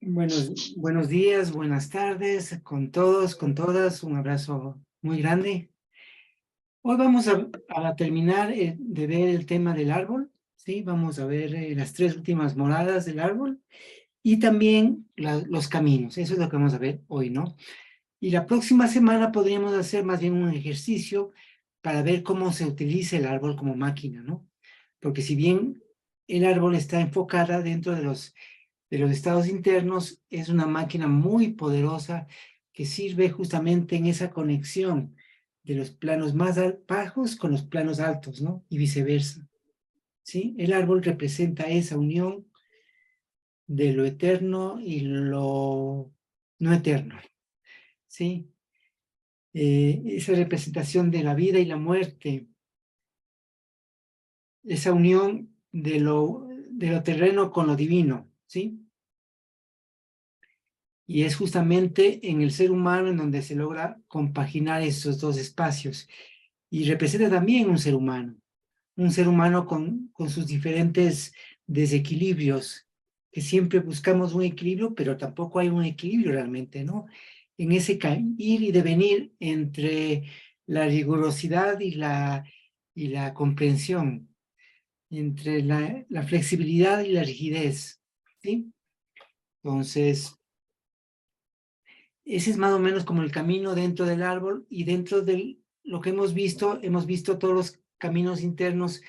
Buenos días, buenas tardes con todos, con todas. Un abrazo muy grande. Hoy vamos a terminar de ver el tema del árbol, ¿sí? Vamos a ver las tres últimas moradas del árbol y también los caminos. Eso es lo que vamos a ver hoy, ¿no? Y la próxima semana podríamos hacer más bien un ejercicio para ver cómo se utiliza el árbol como máquina, ¿no? Porque si bien el árbol está enfocada dentro de los estados internos, es una máquina muy poderosa que sirve justamente en esa conexión de los planos más bajos con los planos altos, ¿no? Y viceversa, ¿sí? El árbol representa esa unión de lo eterno y lo no eterno, ¿sí? Esa representación de la vida y la muerte, esa unión de lo terreno con lo divino, ¿sí? Y es justamente en el ser humano en donde se logra compaginar esos dos espacios. Y representa también un ser humano con sus diferentes desequilibrios, que siempre buscamos un equilibrio, pero tampoco hay un equilibrio realmente, ¿no? En ese ir y devenir entre la rigurosidad y la comprensión, entre la flexibilidad y la rigidez, ¿sí? Entonces, ese es más o menos como el camino dentro del árbol y dentro de lo que hemos visto todos los caminos internos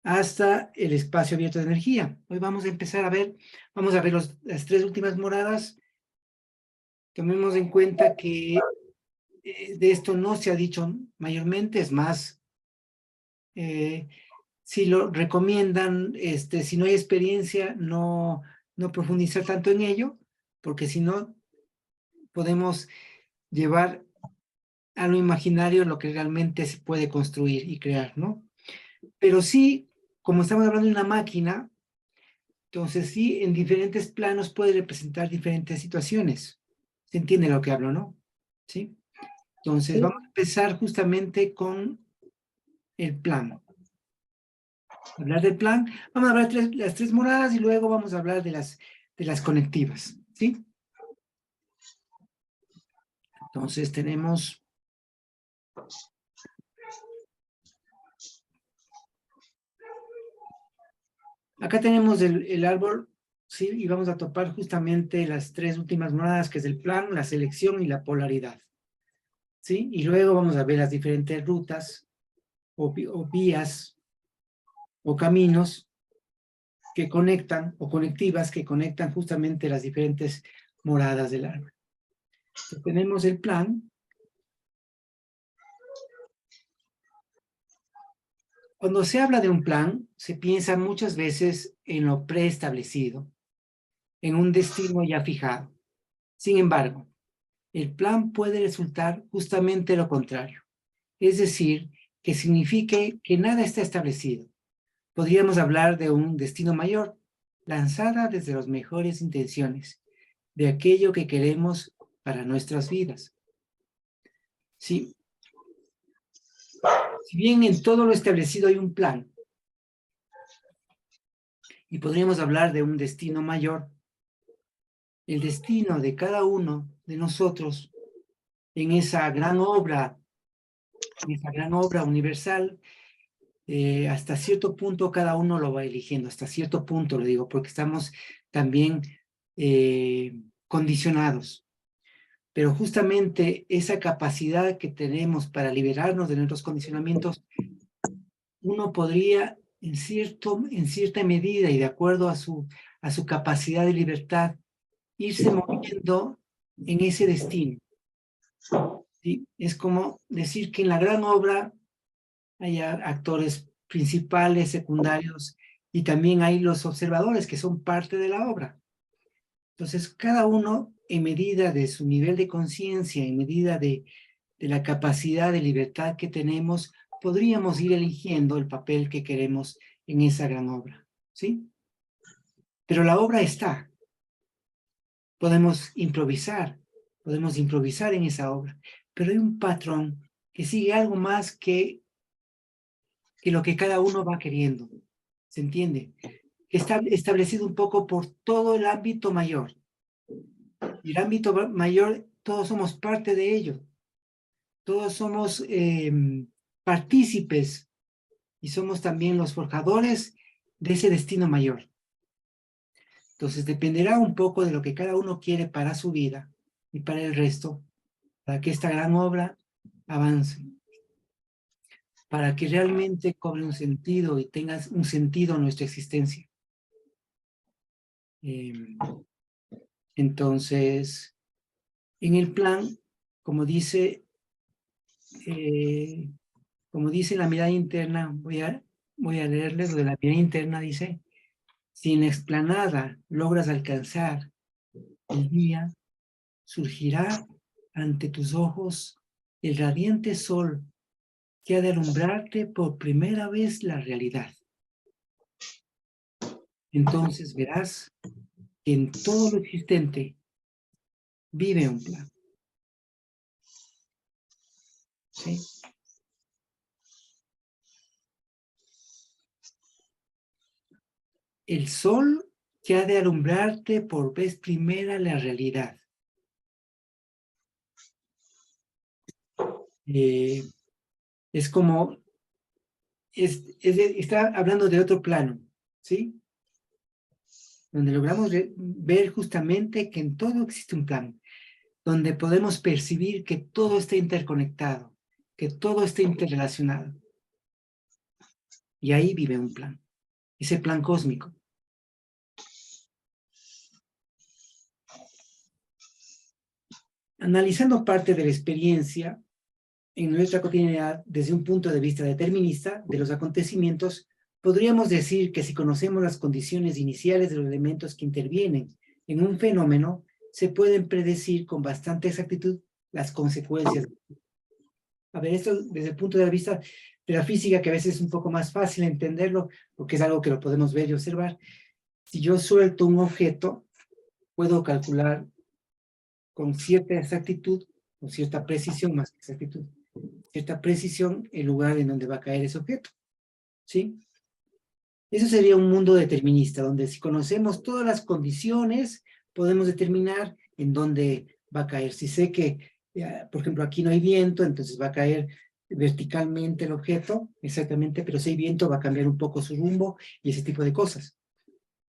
hasta el espacio abierto de energía. Hoy vamos a ver las tres últimas moradas. Tomemos en cuenta que de esto no se ha dicho mayormente, es más, eh, si lo recomiendan, si no hay experiencia, no profundizar tanto en ello, porque si no, podemos llevar a lo imaginario lo que realmente se puede construir y crear, ¿no? Pero sí, como estamos hablando de una máquina, entonces sí, en diferentes planos puede representar diferentes situaciones. ¿Se entiende lo que hablo, no? ¿Sí? Entonces Sí. vamos a empezar justamente con el plan. Hablar del plan, vamos a hablar de las tres moradas y luego vamos a hablar de las conectivas, ¿sí? Entonces tenemos, acá tenemos el árbol, ¿sí? Y vamos a topar justamente las tres últimas moradas, que es el plan, la selección y la polaridad, ¿sí? Y luego vamos a ver las diferentes rutas o vías o caminos que conectan, o conectivas que conectan justamente las diferentes moradas del árbol. Entonces, tenemos el plan. Cuando se habla de un plan, se piensa muchas veces en lo preestablecido, en un destino ya fijado. Sin embargo, el plan puede resultar justamente lo contrario, es decir, que signifique que nada está establecido. Podríamos hablar de un destino mayor, lanzada desde las mejores intenciones, de aquello que queremos para nuestras vidas. Sí, si bien en todo lo establecido hay un plan, y podríamos hablar de un destino mayor, el destino de cada uno de nosotros en esa gran obra, universal, hasta cierto punto cada uno lo va eligiendo, hasta cierto punto lo digo, porque estamos también condicionados. Pero justamente esa capacidad que tenemos para liberarnos de nuestros condicionamientos, uno podría en cierta medida y de acuerdo a su capacidad de libertad, irse moviendo en ese destino. ¿Sí? Es como decir que en la gran obra hay actores principales, secundarios, y también hay los observadores que son parte de la obra. Entonces, cada uno, en medida de su nivel de conciencia, en medida de la capacidad de libertad que tenemos, podríamos ir eligiendo el papel que queremos en esa gran obra, ¿sí? Pero la obra está. Podemos improvisar en esa obra, pero hay un patrón que sigue algo más que lo que cada uno va queriendo, ¿se entiende? Está establecido un poco por todo el ámbito mayor, Y el ámbito mayor, todos somos parte de ello. Todos somos partícipes y somos también los forjadores de ese destino mayor. Entonces dependerá un poco de lo que cada uno quiere para su vida y para el resto, para que esta gran obra avance, para que realmente cobre un sentido y tenga un sentido nuestra existencia. Entonces, en el plan, como dice la mirada interna, voy a leerles lo de la mirada interna, dice: si en la explanada logras alcanzar el día, surgirá ante tus ojos el radiante sol que ha de alumbrarte por primera vez la realidad. Entonces verás que en todo lo existente vive un plan. ¿Sí? El sol que ha de alumbrarte por vez primera la realidad. Es como, está hablando de otro plano, ¿sí? Donde logramos ver justamente que en todo existe un plan, donde podemos percibir que todo está interconectado, que todo está interrelacionado. Y ahí vive un plan, ese plan cósmico. Analizando parte de la experiencia en nuestra cotidianidad desde un punto de vista determinista de los acontecimientos, podríamos decir que si conocemos las condiciones iniciales de los elementos que intervienen en un fenómeno, se pueden predecir con bastante exactitud las consecuencias. A ver, esto desde el punto de vista de la física, que a veces es un poco más fácil entenderlo, porque es algo que lo podemos ver y observar. Si yo suelto un objeto, puedo calcular con cierta exactitud, con cierta precisión, más que exactitud, cierta precisión el lugar en donde va a caer ese objeto, ¿sí? Eso sería un mundo determinista, donde si conocemos todas las condiciones, podemos determinar en dónde va a caer. Si sé que, por ejemplo, aquí no hay viento, entonces va a caer verticalmente el objeto, exactamente, pero si hay viento va a cambiar un poco su rumbo y ese tipo de cosas.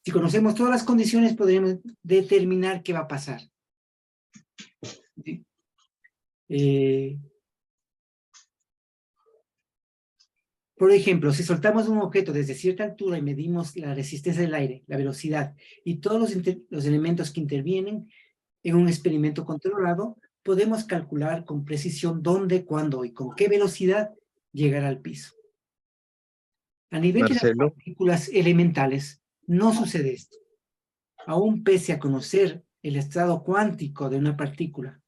Si conocemos todas las condiciones, podríamos determinar qué va a pasar. ¿Sí? Por ejemplo, si soltamos un objeto desde cierta altura y medimos la resistencia del aire, la velocidad y todos los elementos que intervienen en un experimento controlado, podemos calcular con precisión dónde, cuándo y con qué velocidad llegará al piso. A nivel de las Marcelo. partículas elementales, no sucede esto. Aún pese a conocer el estado cuántico de una partícula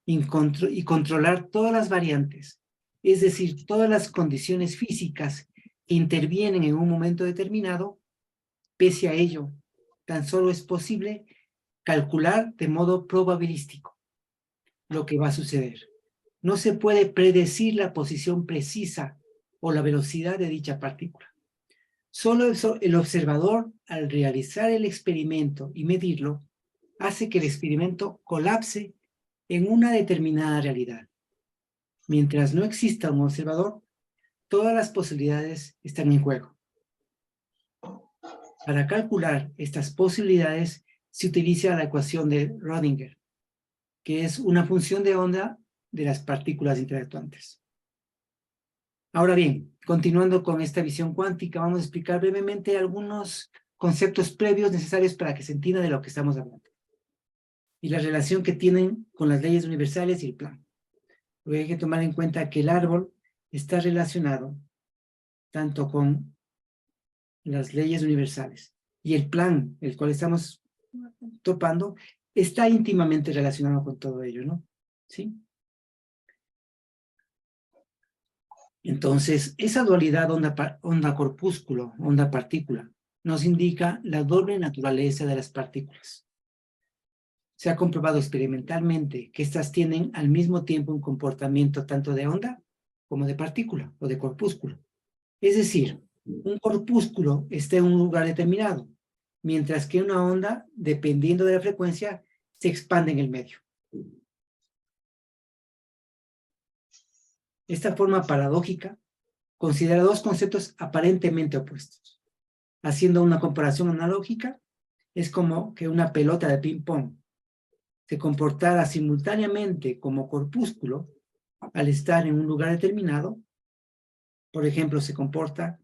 y controlar todas las variantes, es decir, todas las condiciones físicas que intervienen en un momento determinado, pese a ello, tan solo es posible calcular de modo probabilístico lo que va a suceder. No se puede predecir la posición precisa o la velocidad de dicha partícula. Solo el observador, al realizar el experimento y medirlo, hace que el experimento colapse en una determinada realidad. Mientras no exista un observador, todas las posibilidades están en juego. Para calcular estas posibilidades se utiliza la ecuación de Schrödinger, que es una función de onda de las partículas interactuantes. Ahora bien, continuando con esta visión cuántica, vamos a explicar brevemente algunos conceptos previos necesarios para que se entienda de lo que estamos hablando y la relación que tienen con las leyes universales y el plan. Porque hay que tomar en cuenta que el árbol está relacionado tanto con las leyes universales y el plan, el cual estamos topando, está íntimamente relacionado con todo ello, ¿no? ¿Sí? Entonces, esa dualidad onda-corpúsculo, onda-partícula, nos indica la doble naturaleza de las partículas. Se ha comprobado experimentalmente que éstas tienen al mismo tiempo un comportamiento tanto de onda como de partícula o de corpúsculo. Es decir, un corpúsculo está en un lugar determinado, mientras que una onda, dependiendo de la frecuencia, se expande en el medio. Esta forma paradójica considera dos conceptos aparentemente opuestos. Haciendo una comparación analógica, es como que una pelota de ping-pong se comportara simultáneamente como corpúsculo al estar en un lugar determinado. Por ejemplo, se comporta,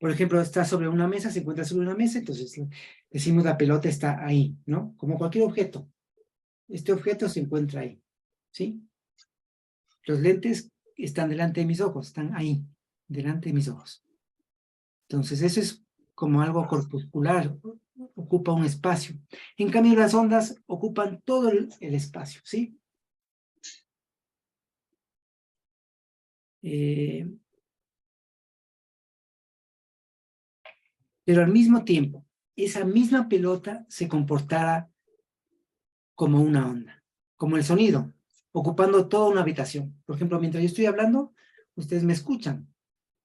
por ejemplo, está sobre una mesa, se encuentra sobre una mesa, entonces decimos la pelota está ahí, ¿no? Como cualquier objeto. Este objeto se encuentra ahí, ¿sí? Los lentes están delante de mis ojos, están ahí, delante de mis ojos. Entonces, eso es como algo corpuscular, ocupa un espacio. En cambio, las ondas ocupan todo el espacio, ¿sí? Pero al mismo tiempo, esa misma pelota se comportara como una onda, como el sonido, ocupando toda una habitación. Por ejemplo, mientras yo estoy hablando, ustedes me escuchan.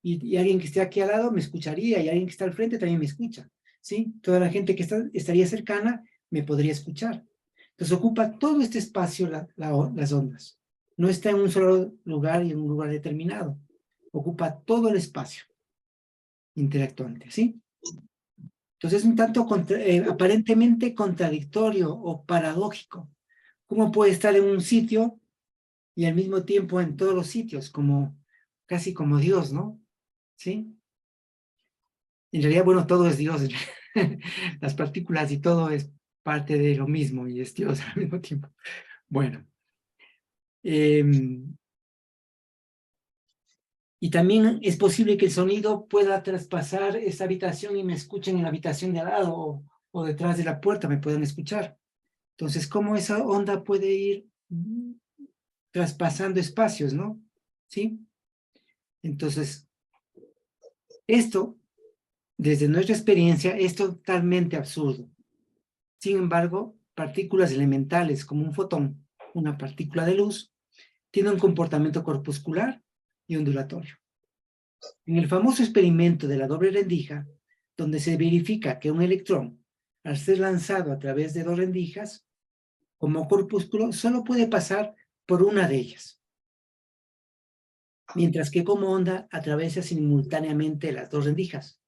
Y alguien que esté aquí al lado me escucharía, y alguien que está al frente también me escucha, ¿sí? Toda la gente que estaría cercana me podría escuchar. Entonces ocupa todo este espacio las ondas. No está en un solo lugar y en un lugar determinado. Ocupa todo el espacio interactuante, ¿sí? Entonces es un tanto aparentemente contradictorio o paradójico. ¿Cómo puede estar en un sitio y al mismo tiempo en todos los sitios, como casi como Dios, ¿no? ¿Sí? En realidad, bueno, todo es Dios. Las partículas y todo es parte de lo mismo y es Dios al mismo tiempo. Bueno. Y también es posible que el sonido pueda traspasar esa habitación y me escuchen en la habitación de al lado o detrás de la puerta me puedan escuchar. Entonces, ¿cómo esa onda puede ir traspasando espacios, no? ¿Sí? Entonces, esto, desde nuestra experiencia, es totalmente absurdo. Sin embargo, partículas elementales como un fotón, una partícula de luz, tienen un comportamiento corpuscular y ondulatorio. En el famoso experimento de la doble rendija, donde se verifica que un electrón, al ser lanzado a través de dos rendijas, como corpúsculo, solo puede pasar por una de ellas, mientras que como onda atraviesa simultáneamente las dos rendijas.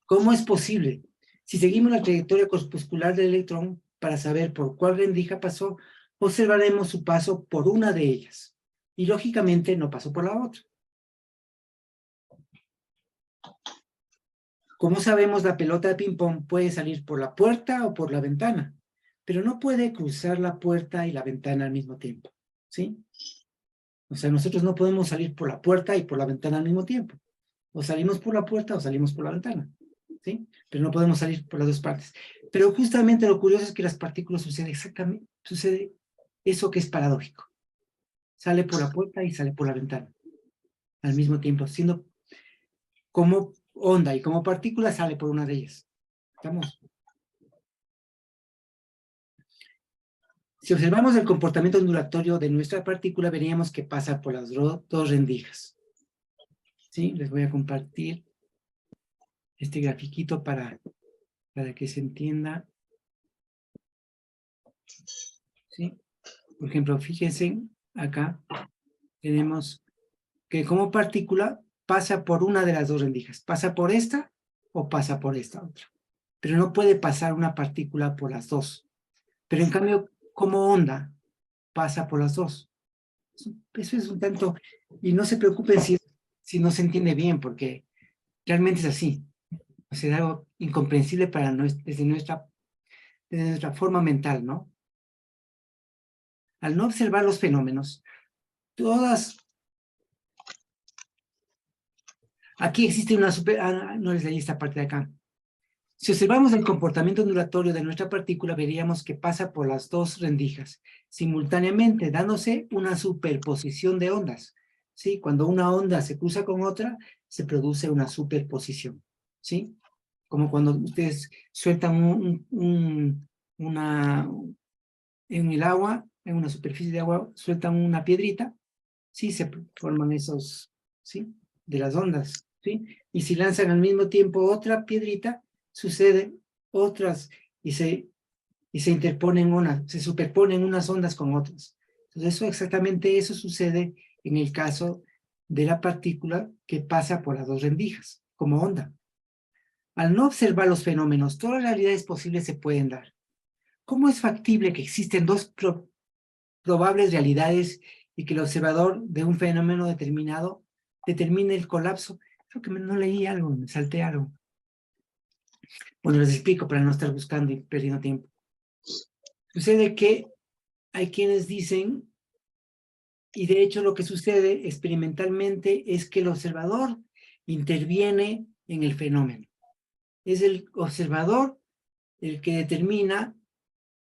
¿Cómo es posible? Si seguimos la trayectoria corpuscular del electrón para saber por cuál rendija pasó, observaremos su paso por una de ellas, y lógicamente no pasó por la otra. Como sabemos, la pelota de ping-pong puede salir por la puerta o por la ventana, pero no puede cruzar la puerta y la ventana al mismo tiempo, ¿sí? O sea, nosotros no podemos salir por la puerta y por la ventana al mismo tiempo. O salimos por la puerta o salimos por la ventana, ¿sí? Pero no podemos salir por las dos partes. Pero justamente lo curioso es que las partículas sucede eso que es paradójico. Sale por la puerta y sale por la ventana al mismo tiempo, siendo como onda y como partícula sale por una de ellas. ¿Estamos? Si observamos el comportamiento ondulatorio de nuestra partícula, veríamos que pasa por las dos rendijas. ¿Sí? Les voy a compartir este grafiquito para que se entienda. ¿Sí? Por ejemplo, fíjense acá, tenemos que como partícula pasa por una de las dos rendijas. Pasa por esta o pasa por esta otra. Pero no puede pasar una partícula por las dos. Pero en cambio, como onda, pasa por las dos. Eso es un tanto, y no se preocupen si no se entiende bien, porque realmente es así. O sea, algo incomprensible para desde nuestra forma mental, ¿no? Al no observar los fenómenos, aquí existe una no les leí esta parte de acá. Si observamos el comportamiento ondulatorio de nuestra partícula, veríamos que pasa por las dos rendijas, simultáneamente, dándose una superposición de ondas. ¿Sí? Cuando una onda se cruza con otra, se produce una superposición. ¿Sí? Como cuando ustedes sueltan en el agua, en una superficie de agua, sueltan una piedrita, sí, se forman esos, ¿sí? De las ondas. ¿sí? Y si lanzan al mismo tiempo otra piedrita, suceden otras y se interponen se superponen unas ondas con otras. Entonces, exactamente eso sucede en el caso de la partícula que pasa por las dos rendijas, como onda. Al no observar los fenómenos, todas las realidades posibles se pueden dar. ¿Cómo es factible que existen dos probables realidades y que el observador de un fenómeno determinado determine el colapso? Creo que no leí algo, me salté algo. Bueno, les explico para no estar buscando y perdiendo tiempo. Sucede que hay quienes dicen, y de hecho lo que sucede experimentalmente es que el observador interviene en el fenómeno. Es el observador el que determina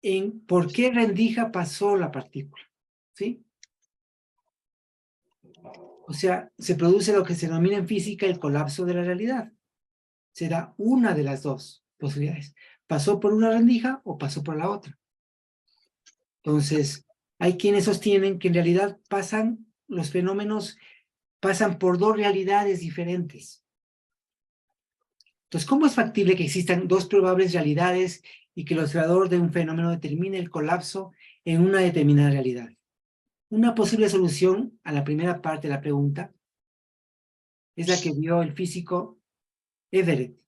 en por qué rendija pasó la partícula, ¿sí? O sea, se produce lo que se denomina en física el colapso de la realidad. Será una de las dos posibilidades. ¿Pasó por una rendija o pasó por la otra? Entonces, hay quienes sostienen que en realidad los fenómenos pasan por dos realidades diferentes. Entonces, ¿cómo es factible que existan dos probables realidades y que el observador de un fenómeno determine el colapso en una determinada realidad? Una posible solución a la primera parte de la pregunta es la que dio el físico Everett,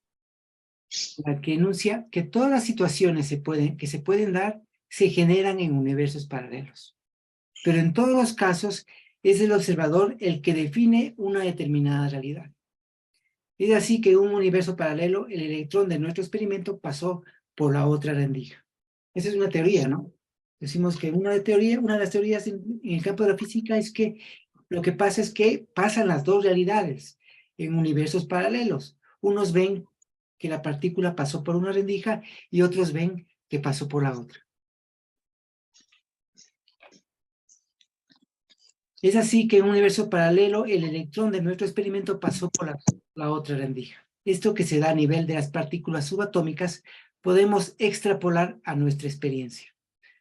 la que enuncia que todas las situaciones que se pueden dar se generan en universos paralelos. Pero en todos los casos es el observador el que define una determinada realidad. Es así que en un universo paralelo, el electrón de nuestro experimento pasó por la otra rendija. Esa es una teoría, ¿no? Decimos que una de las teorías en el campo de la física es que lo que pasa es que pasan las dos realidades en universos paralelos. Unos ven que la partícula pasó por una rendija y otros ven que pasó por la otra. Es así que en un universo paralelo, el electrón de nuestro experimento pasó por la otra rendija. Esto que se da a nivel de las partículas subatómicas, podemos extrapolar a nuestra experiencia.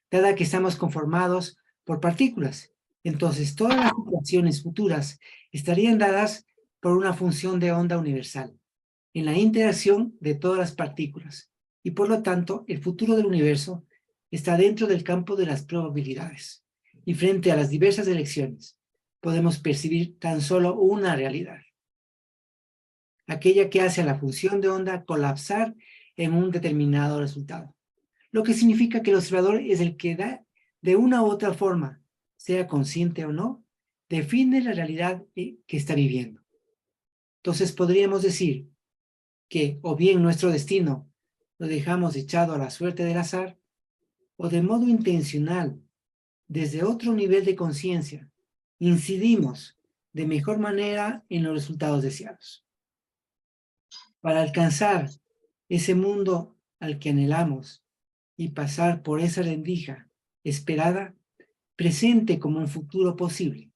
Dada que estamos conformados por partículas, entonces todas las situaciones futuras estarían dadas por una función de onda universal, en la interacción de todas las partículas, y por lo tanto, el futuro del universo está dentro del campo de las probabilidades. Y frente a las diversas elecciones, podemos percibir tan solo una realidad, aquella que hace a la función de onda colapsar en un determinado resultado. Lo que significa que el observador es el que da, de una u otra forma, sea consciente o no, define la realidad que está viviendo. Entonces podríamos decir que o bien nuestro destino lo dejamos echado a la suerte del azar, o de modo intencional, desde otro nivel de conciencia, incidimos de mejor manera en los resultados deseados. Para alcanzar ese mundo al que anhelamos y pasar por esa rendija esperada, presente como un futuro posible,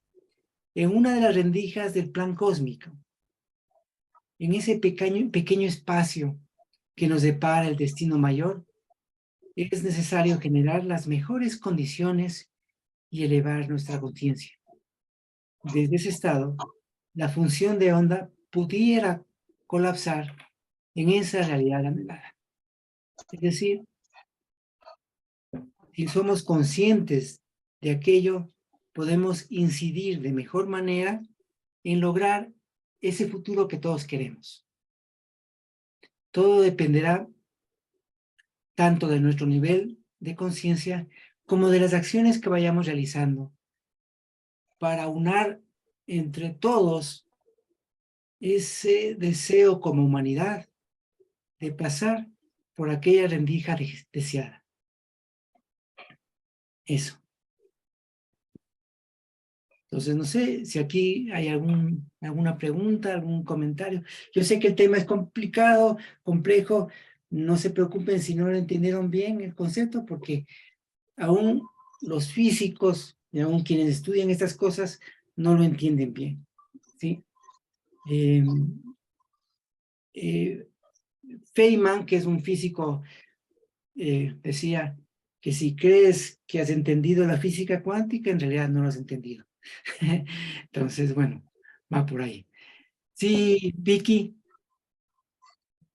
en una de las rendijas del plan cósmico, en ese pequeño espacio que nos depara el destino mayor, es necesario generar las mejores condiciones y elevar nuestra conciencia. Desde ese estado, la función de onda pudiera colapsar en esa realidad anhelada. Es decir, si somos conscientes de aquello, podemos incidir de mejor manera en lograr ese futuro que todos queremos. Todo dependerá tanto de nuestro nivel de conciencia como de las acciones que vayamos realizando para unar entre todos ese deseo como humanidad de pasar por aquella rendija deseada. Eso. Entonces, no sé si aquí hay alguna pregunta, algún comentario. Yo sé que el tema es complicado, complejo. No se preocupen si no lo entendieron bien el concepto, porque aún los físicos y aún quienes estudian estas cosas no lo entienden bien, ¿sí? Feynman, que es un físico, decía que si crees que has entendido la física cuántica, en realidad no lo has entendido. Entonces, bueno, va por ahí. Sí, Vicky,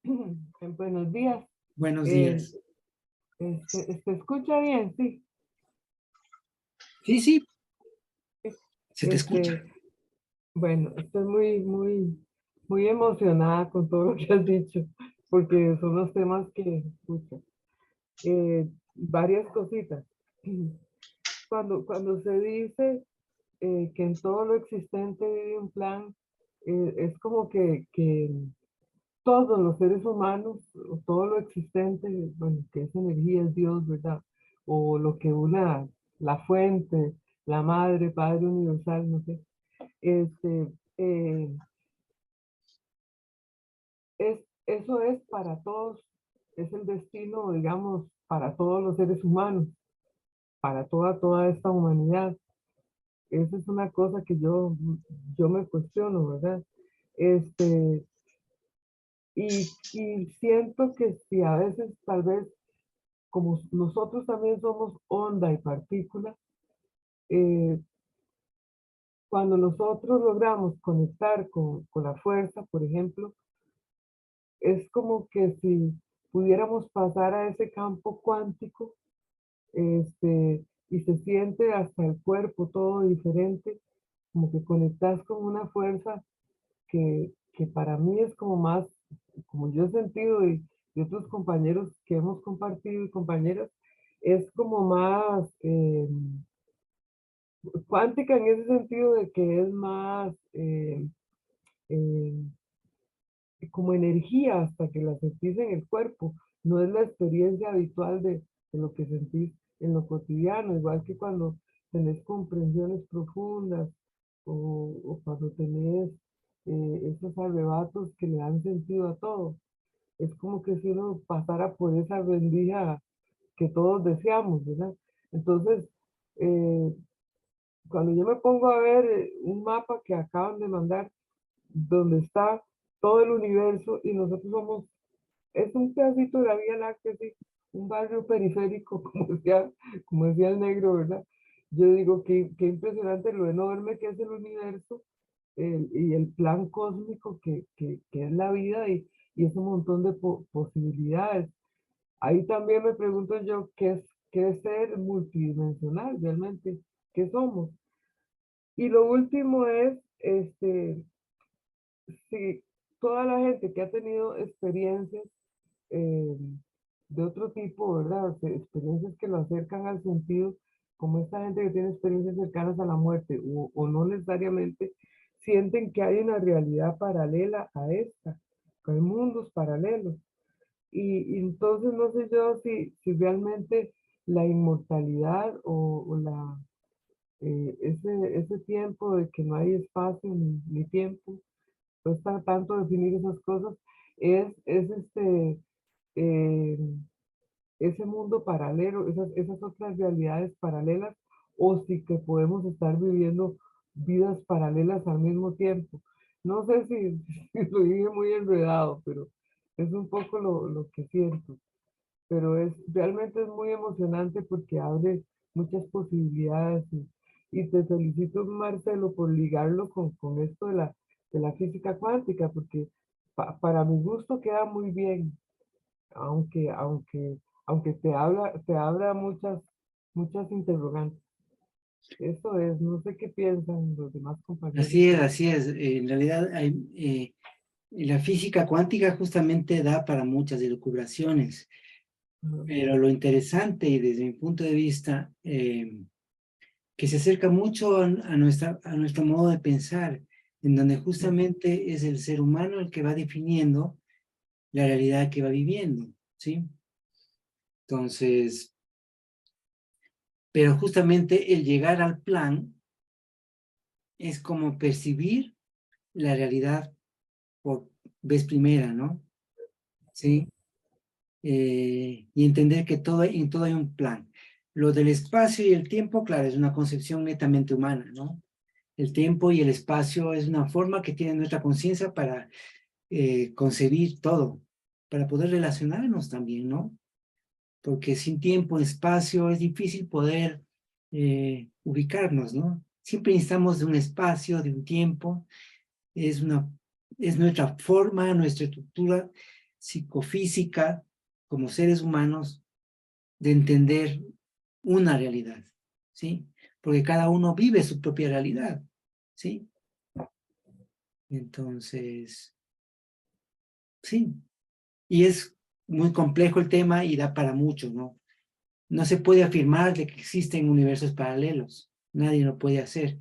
Buenos días. buenos Eh, días. ¿Se escucha bien? Sí. Sí, sí, se te escucha. Este, bueno, estoy muy emocionada con todo lo que has dicho, porque son los temas que escucho. Varias cositas. Cuando se dice que en todo lo existente vive un plan, es como que todos los seres humanos, o todo lo existente, bueno, que es energía, es Dios, ¿verdad? O lo que una, la fuente, la madre, padre universal, no sé, este, eh, eso es para todos, es el destino, digamos, para todos los seres humanos, para toda esta humanidad. Esa es una cosa que yo me cuestiono, ¿verdad? Este, y siento que si a veces tal vez como nosotros también somos onda y partícula, eh, cuando nosotros logramos conectar con la fuerza, por ejemplo, es como que si pudiéramos pasar a ese campo cuántico, y se siente hasta el cuerpo todo diferente, como que conectas con una fuerza que para mí es como más, como yo he sentido y otros compañeros que hemos compartido y compañeras, es como más cuántica en ese sentido de que es más eh, como energía hasta que la sentís en el cuerpo, no es la experiencia habitual de lo que sentís en lo cotidiano, igual que cuando tenés comprensiones profundas o cuando tenés esos arrebatos que le dan sentido a todo. Es como que si uno pasara por esa rendija que todos deseamos, ¿verdad? Entonces, eh, cuando yo me pongo a ver un mapa que acaban de mandar, donde está todo el universo y nosotros somos, es un pedacito de la Vía Láctea, sí, un barrio periférico, como decía el negro, ¿verdad? Yo digo que impresionante lo enorme que es el universo y el plan cósmico que es la vida y ese montón de posibilidades. Ahí también me pregunto yo qué es ser multidimensional realmente, qué somos. Y lo último es, si toda la gente que ha tenido experiencias eh, de otro tipo, ¿verdad? Experiencias que lo acercan al sentido, como esta gente que tiene experiencias cercanas a la muerte, o no necesariamente, sienten que hay una realidad paralela a esta, que hay mundos paralelos. Y entonces no sé yo si realmente la inmortalidad o ese tiempo de que no hay espacio ni tiempo, cuesta tanto definir esas cosas, es eh, ese mundo paralelo, esas otras realidades paralelas, o si que podemos estar viviendo vidas paralelas al mismo tiempo. No sé si, si lo dije muy enredado, pero es un poco lo que siento. Pero realmente es muy emocionante porque abre muchas posibilidades y te felicito, Marcelo, por ligarlo con esto de la física cuántica, porque para mi gusto queda muy bien, aunque, aunque, aunque te abra muchas interrogantes. Eso es, no sé qué piensan los demás compañeros. Así es, así es. En realidad, la física cuántica justamente da para muchas elucubraciones, Ajá, pero lo interesante y desde mi punto de vista, que se acerca mucho a nuestro modo de pensar, en donde justamente es el ser humano el que va definiendo la realidad que va viviendo, ¿sí? Entonces, pero justamente el llegar al plan es como percibir la realidad por vez primera, ¿no? sí, ¿Sí? Y entender que en todo hay un plan. Lo del espacio y el tiempo, claro, es una concepción netamente humana, ¿no? El tiempo y el espacio es una forma que tiene nuestra conciencia para concebir todo, para poder relacionarnos también, ¿no? Porque sin tiempo, espacio, es difícil poder ubicarnos, ¿no? Siempre necesitamos de un espacio, de un tiempo, es una es nuestra forma, nuestra estructura psicofísica como seres humanos de entender una realidad, ¿sí? Porque cada uno vive su propia realidad, ¿sí? Entonces, sí, y es muy complejo el tema y da para mucho, ¿no? No se puede afirmar de que existen universos paralelos, nadie lo puede hacer.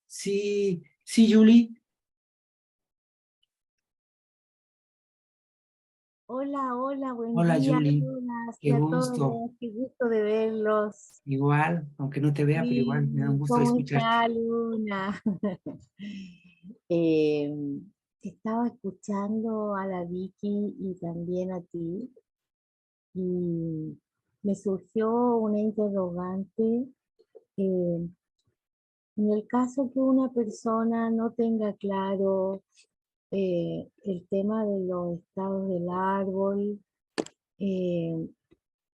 Sí, sí, Julie. Hola, hola, buen Hola, día a Julie, todas qué y a gusto. todos. Qué gusto de verlos. Igual, aunque no te vea, pero igual me da un Sí, gusto ¿cómo escucharte. está, Luna? Eh, estaba escuchando a la Vicky y también a ti y me surgió una interrogante. eh, en el caso que una persona no tenga claro el tema de los estados del árbol, eh,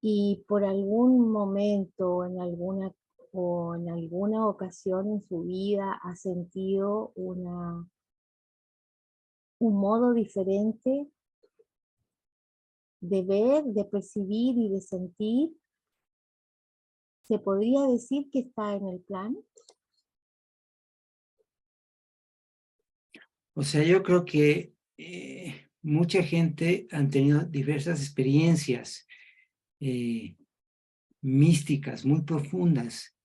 y por algún momento o en alguna ocasión en su vida ha sentido un modo diferente de ver, de percibir y de sentir, se podría decir que está en el plan. O sea, yo creo que mucha gente han tenido diversas experiencias eh, místicas muy profundas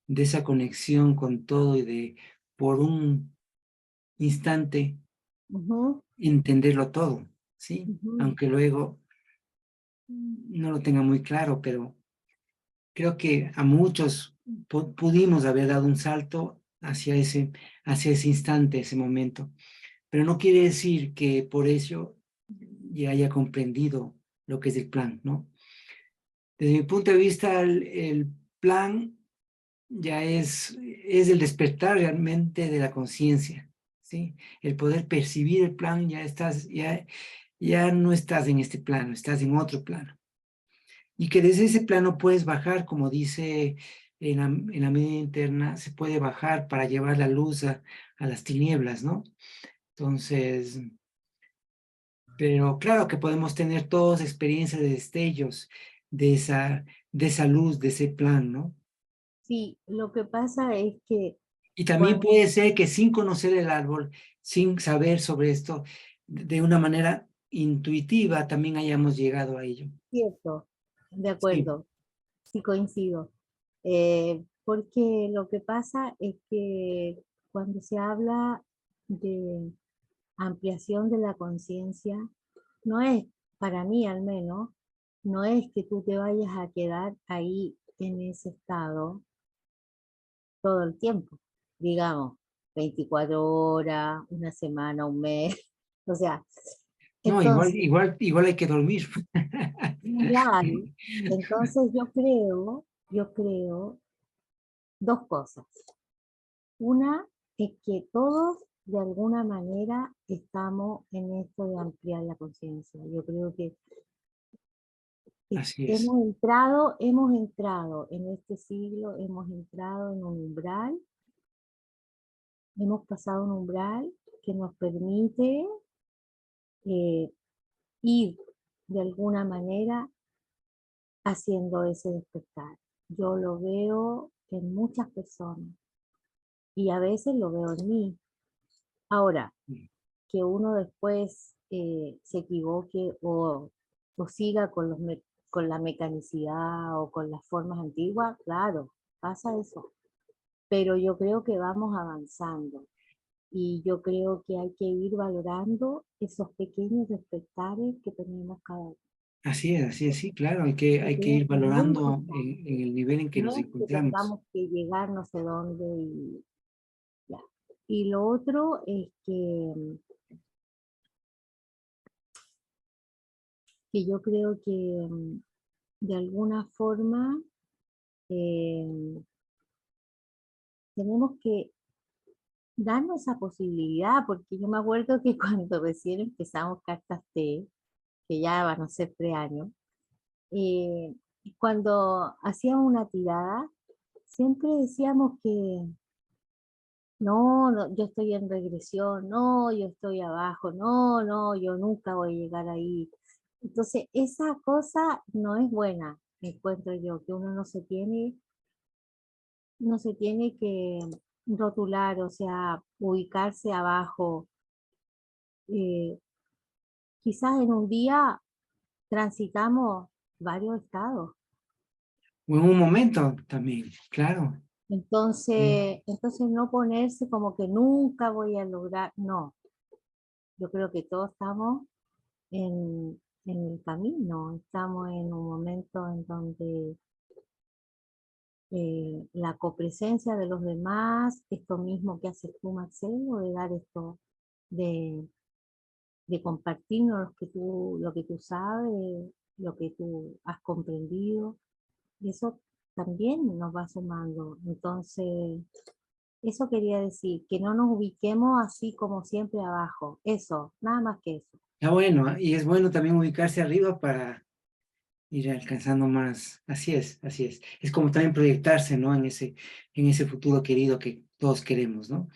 de esa conexión con todo y de por un instante Ujú, entenderlo todo, ¿sí? ujú. Aunque luego no lo tenga muy claro, pero creo que a muchos pudimos haber dado un salto hacia ese instante, ese momento. Pero no quiere decir que por eso ya haya comprendido lo que es el plan, ¿no? Desde mi punto de vista, el plan ya es el despertar realmente de la conciencia, ¿sí? El poder percibir el plan, ya no estás en este plano, estás en otro plano. Y que desde ese plano puedes bajar, como dice en la medida interna, se puede bajar para llevar la luz a las tinieblas, ¿no? Entonces, pero claro que podemos tener todos experiencias de destellos de esa luz, de ese plan, ¿no? Sí, lo que pasa es que Y también cuando puede ser que sin conocer el árbol, sin saber sobre esto, de una manera intuitiva, también hayamos llegado a ello. cierto, de Sí, acuerdo, sí coincido. Porque lo que pasa es que cuando se habla de ampliación de la conciencia, no es, para mí al menos, no es que tú te vayas a quedar ahí en ese estado todo el tiempo, digamos, 24 horas, una semana, un mes, o sea, no, entonces, igual hay que dormir. claro, entonces yo creo dos cosas. Una es que todos de alguna manera estamos en esto de ampliar la conciencia. Yo creo que Así es, hemos entrado en este siglo, hemos entrado en un umbral, hemos pasado un umbral que nos permite eh, ir de alguna manera haciendo ese despertar. Yo lo veo en muchas personas y a veces lo veo en mí. Ahora, que uno después se equivoque o siga con, con la mecanicidad o con las formas antiguas, claro, pasa eso. Pero yo creo que vamos avanzando y yo creo que hay que ir valorando esos pequeños despertares que tenemos cada uno. así es, sí, claro, Yo hay que creo ir que es muy valorando importante. en el nivel en que No nos es que encontramos. tengamos que llegar no sé dónde y ya. Y lo otro es que yo creo que de alguna forma eh, tenemos que darnos esa posibilidad, porque yo me acuerdo que cuando recién empezamos Cartas T, que ya van a ser 3 años, eh, cuando hacíamos una tirada, siempre decíamos no, no, yo estoy en regresión, no, yo estoy abajo, no, no, yo nunca voy a llegar ahí. Entonces, esa cosa no es buena, encuentro yo, que uno no se tiene que rotular, o sea, ubicarse abajo. Eh, Quizás en un día transitamos varios estados. O en un momento también, claro. Sí. Entonces no ponerse como que nunca voy a lograr, no, yo creo que todos estamos en el camino, estamos en un momento en donde la copresencia de los demás, esto mismo que haces tú, Marcelo, de dar esto, de, de compartirnos lo que tú sabes, lo que tú has comprendido, y eso también nos va sumando. Entonces, eso quería decir, que no nos ubiquemos así como siempre abajo, eso, nada más que eso. Está bueno, y es bueno también ubicarse arriba para ir alcanzando más. Así es, así es. Es como también proyectarse, ¿no? En ese futuro querido que todos queremos, ¿no?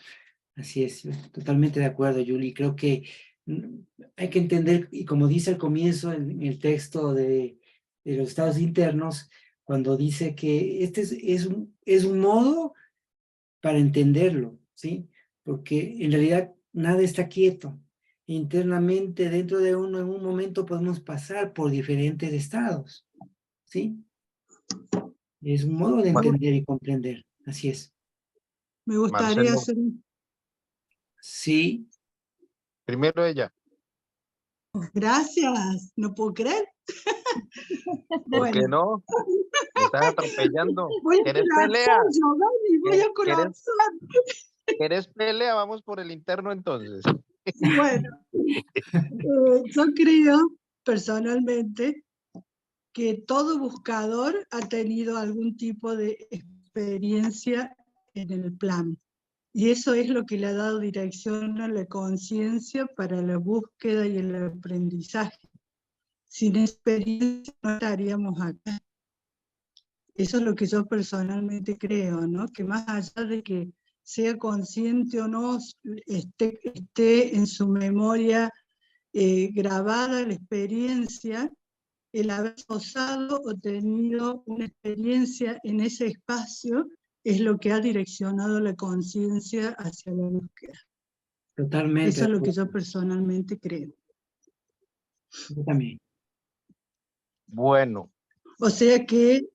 Así es, totalmente de acuerdo, Yuli. Creo que mm, hay que entender, y como dice al comienzo en el texto de los estados internos, cuando dice que este es un modo para entenderlo, ¿sí? Porque en realidad nada está quieto. Internamente, dentro de uno, en un momento podemos pasar por diferentes estados, ¿sí? Es un modo de Mar- entender y comprender, así es. Me gustaría Marcelo, hacer Sí, primero ella. Gracias, no puedo creer. ¿Por qué Bueno, no? Me estás atropellando. voy a ¿Querés colapsar, pelea? Giovanni, voy a ¿Querés, colapsar. querés pelea? Vamos por el interno entonces. Bueno, yo creo personalmente que todo buscador ha tenido algún tipo de experiencia en el plan. Y eso es lo que le ha dado dirección a la conciencia para la búsqueda y el aprendizaje. Sin experiencia no estaríamos acá. Eso es lo que yo personalmente creo, ¿no? Que más allá de que sea consciente o no, esté en su memoria grabada la experiencia, el haber posado o tenido una experiencia en ese espacio es lo que ha direccionado la conciencia hacia la búsqueda. totalmente Eso de es lo que acuerdo. yo personalmente creo. Yo también. Bueno, O sea que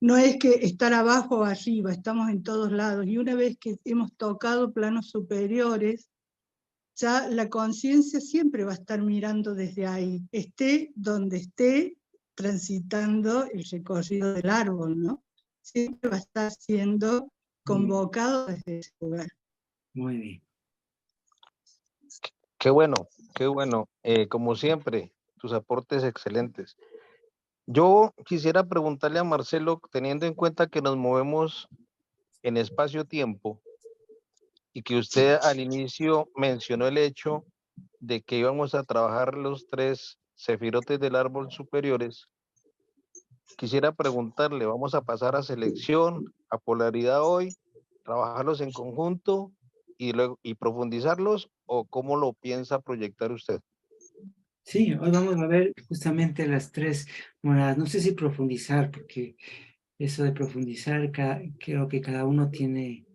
no es que estar abajo o arriba, estamos en todos lados. Y una vez que hemos tocado planos superiores, ya la conciencia siempre va a estar mirando desde ahí, esté donde esté, transitando el recorrido del árbol, ¿no? Siempre va a estar siendo convocado desde ese lugar. Muy bien. qué bueno, qué bueno. Como siempre, tus aportes excelentes. Yo quisiera preguntarle a Marcelo, teniendo en cuenta que nos movemos en espacio-tiempo y que usted al inicio mencionó el hecho de que íbamos a trabajar los tres sefirotes del árbol superiores, quisiera preguntarle, ¿vamos a pasar a selección, a polaridad hoy, trabajarlos en conjunto y luego profundizarlos, o cómo lo piensa proyectar usted? Sí, hoy vamos a ver justamente las tres moradas. No sé si profundizar, porque eso de profundizar, creo que cada uno tiene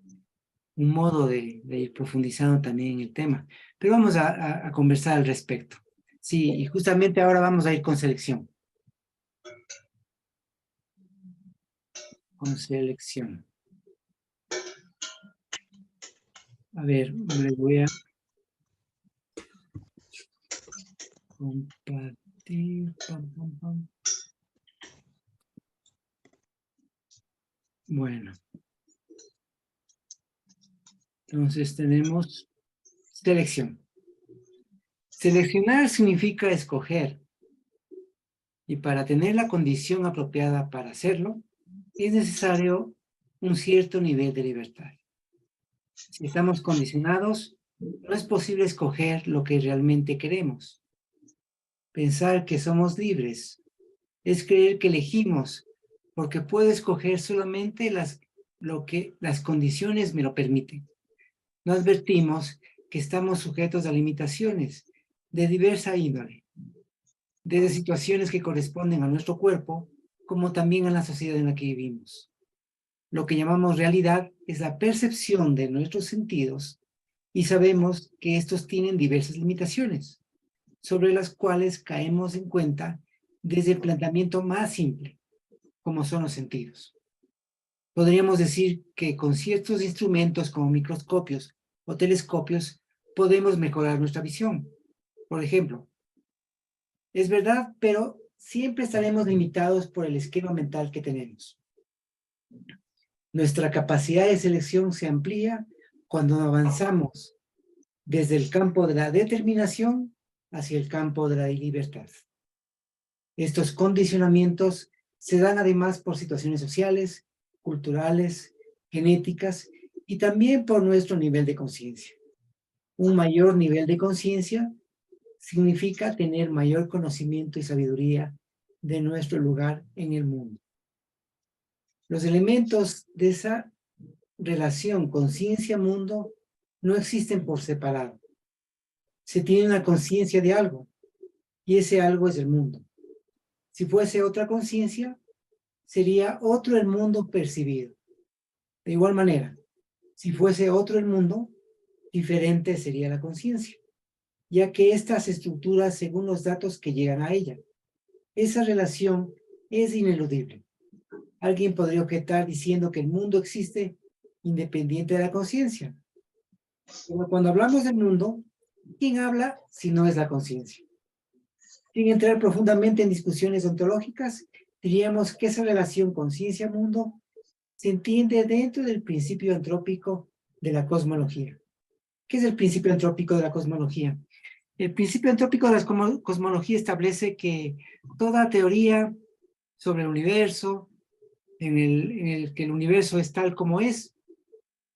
un modo de ir profundizando también en el tema. Pero vamos a conversar al respecto. Sí, y justamente ahora vamos a ir con selección. Con selección. A ver, le voy a compartir. Pam, pam, pam. Bueno. Entonces tenemos selección. Seleccionar significa escoger. Y para tener la condición apropiada para hacerlo, es necesario un cierto nivel de libertad. Si estamos condicionados, no es posible escoger lo que realmente queremos. Pensar que somos libres es creer que elegimos, porque puedo escoger solamente lo que las condiciones me lo permiten. no advertimos que estamos sujetos a limitaciones de diversa índole, desde situaciones que corresponden a nuestro cuerpo, como también a la sociedad en la que vivimos. Lo que llamamos realidad es la percepción de nuestros sentidos y sabemos que estos tienen diversas limitaciones, sobre las cuales caemos en cuenta desde el planteamiento más simple, como son los sentidos. Podríamos decir que con ciertos instrumentos como microscopios o telescopios podemos mejorar nuestra visión. Por ejemplo, es verdad, pero siempre estaremos limitados por el esquema mental que tenemos. Nuestra capacidad de selección se amplía cuando avanzamos desde el campo de la determinación hacia el campo de la libertad. Estos condicionamientos se dan además por situaciones sociales, culturales, genéticas y también por nuestro nivel de conciencia. Un mayor nivel de conciencia significa tener mayor conocimiento y sabiduría de nuestro lugar en el mundo. Los elementos de esa relación conciencia-mundo no existen por separado. Se tiene una conciencia de algo, y ese algo es el mundo. Si fuese otra conciencia, sería otro el mundo percibido. De igual manera, si fuese otro el mundo, diferente sería la conciencia, ya que ésta se estructura según los datos que llegan a ella. Esa relación es ineludible. Alguien podría objetar diciendo que el mundo existe independiente de la conciencia. Pero cuando hablamos del mundo, ¿quién habla si no es la conciencia? Sin entrar profundamente en discusiones ontológicas, diríamos que esa relación conciencia-mundo se entiende dentro del principio antrópico de la cosmología. ¿Qué es el principio antrópico de la cosmología? El principio antrópico de la cosmología establece que toda teoría sobre el universo, en el que el universo es tal como es,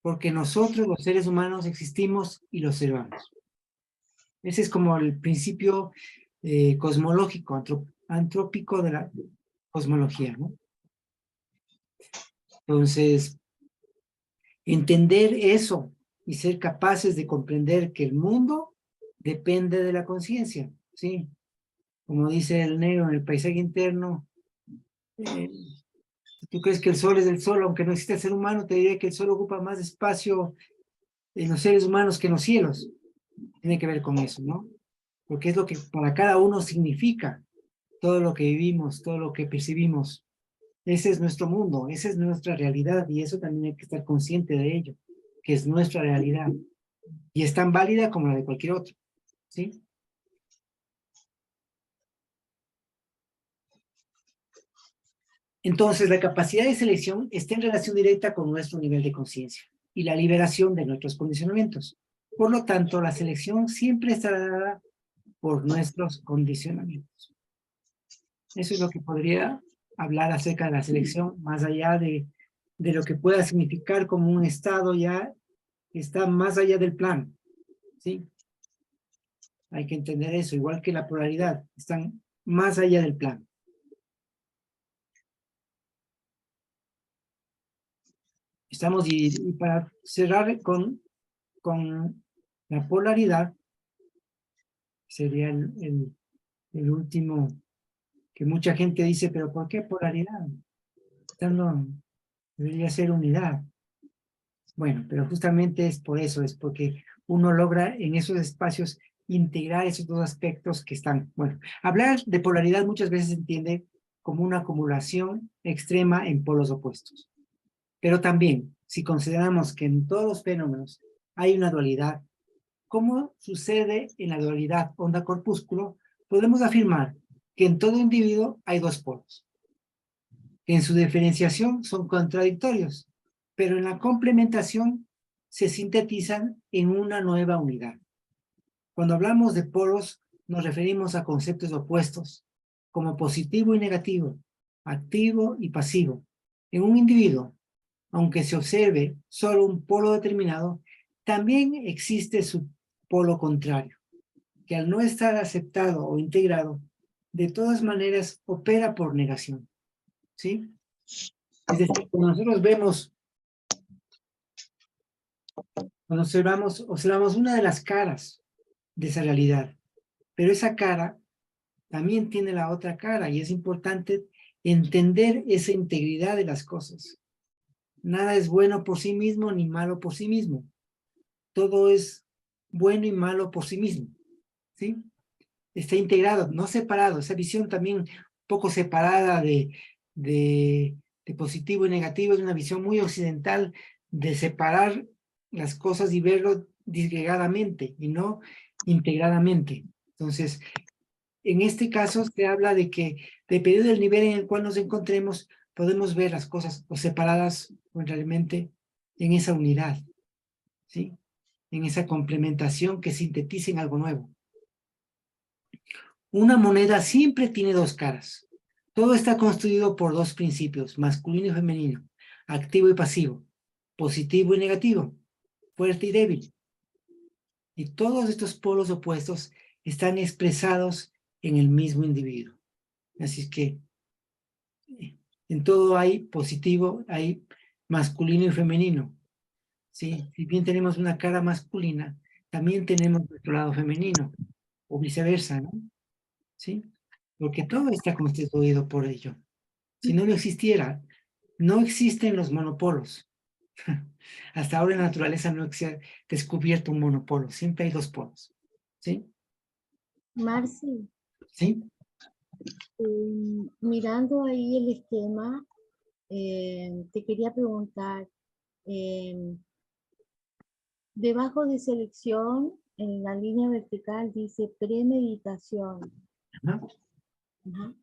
porque nosotros, los seres humanos, existimos y lo observamos. Ese es como el principio cosmológico, antrópico de la cosmología, ¿no? Entonces, entender eso y ser capaces de comprender que el mundo depende de la conciencia, ¿sí? Como dice el negro en el paisaje interno, si tú crees que el sol es el sol, aunque no exista el ser humano, te diría que el sol ocupa más espacio en los seres humanos que en los cielos. Tiene que ver con eso, ¿no? Porque es lo que para cada uno significa todo lo que vivimos, todo lo que percibimos. Ese es nuestro mundo, esa es nuestra realidad, y eso también hay que estar consciente de ello, que es nuestra realidad, y es tan válida como la de cualquier otro, ¿sí? Entonces, la capacidad de selección está en relación directa con nuestro nivel de conciencia y la liberación de nuestros condicionamientos. Por lo tanto, la selección siempre estará dada por nuestros condicionamientos. Eso es lo que podría hablar acerca de la selección, más allá de lo que pueda significar como un estado ya está más allá del plano, ¿sí? Hay que entender eso, igual que la polaridad, están más allá del plano. Estamos, y para cerrar con la polaridad, sería el último, que mucha gente dice, pero ¿por qué polaridad? Debería ser unidad. Bueno, pero justamente es por eso, es porque uno logra en esos espacios integrar esos dos aspectos que están. Bueno, hablar de polaridad muchas veces se entiende como una acumulación extrema en polos opuestos. Pero también, si consideramos que en todos los fenómenos hay una dualidad, como sucede en la dualidad onda-corpúsculo, podemos afirmar que en todo individuo hay dos polos, que en su diferenciación son contradictorios, pero en la complementación se sintetizan en una nueva unidad. Cuando hablamos de polos, nos referimos a conceptos opuestos, como positivo y negativo, activo y pasivo. En un individuo, aunque se observe solo un polo determinado, también existe su polo contrario, que al no estar aceptado o integrado, de todas maneras opera por negación, ¿sí? Es decir, cuando nosotros Cuando observamos una de las caras de esa realidad, pero esa cara también tiene la otra cara y es importante entender esa integridad de las cosas. Nada es bueno por sí mismo ni malo por sí mismo. Todo es bueno y malo por sí mismo, ¿sí? Está integrado, no separado. Esa visión también un poco separada de positivo y negativo es una visión muy occidental de separar las cosas y verlo disgregadamente y no integradamente. Entonces, en este caso se habla de que dependiendo del nivel en el cual nos encontremos, podemos ver las cosas o separadas o realmente en esa unidad, ¿sí? En esa complementación que sintetiza en algo nuevo. Una moneda siempre tiene dos caras. Todo está construido por dos principios, masculino y femenino, activo y pasivo, positivo y negativo, fuerte y débil. Y todos estos polos opuestos están expresados en el mismo individuo. Así es que en todo hay positivo, hay masculino y femenino. ¿Sí? Si bien tenemos una cara masculina, también tenemos nuestro lado femenino, o viceversa, ¿no? ¿Sí? Porque todo está constituido por ello. Si no lo existiera, no existen los monopolos. Hasta ahora en la naturaleza no se ha descubierto un monopolo, siempre hay dos polos. ¿Sí? Marci, ¿Sí? mirando ahí el esquema, te quería preguntar, debajo de selección, en la línea vertical dice premeditación. Ajá. Ajá.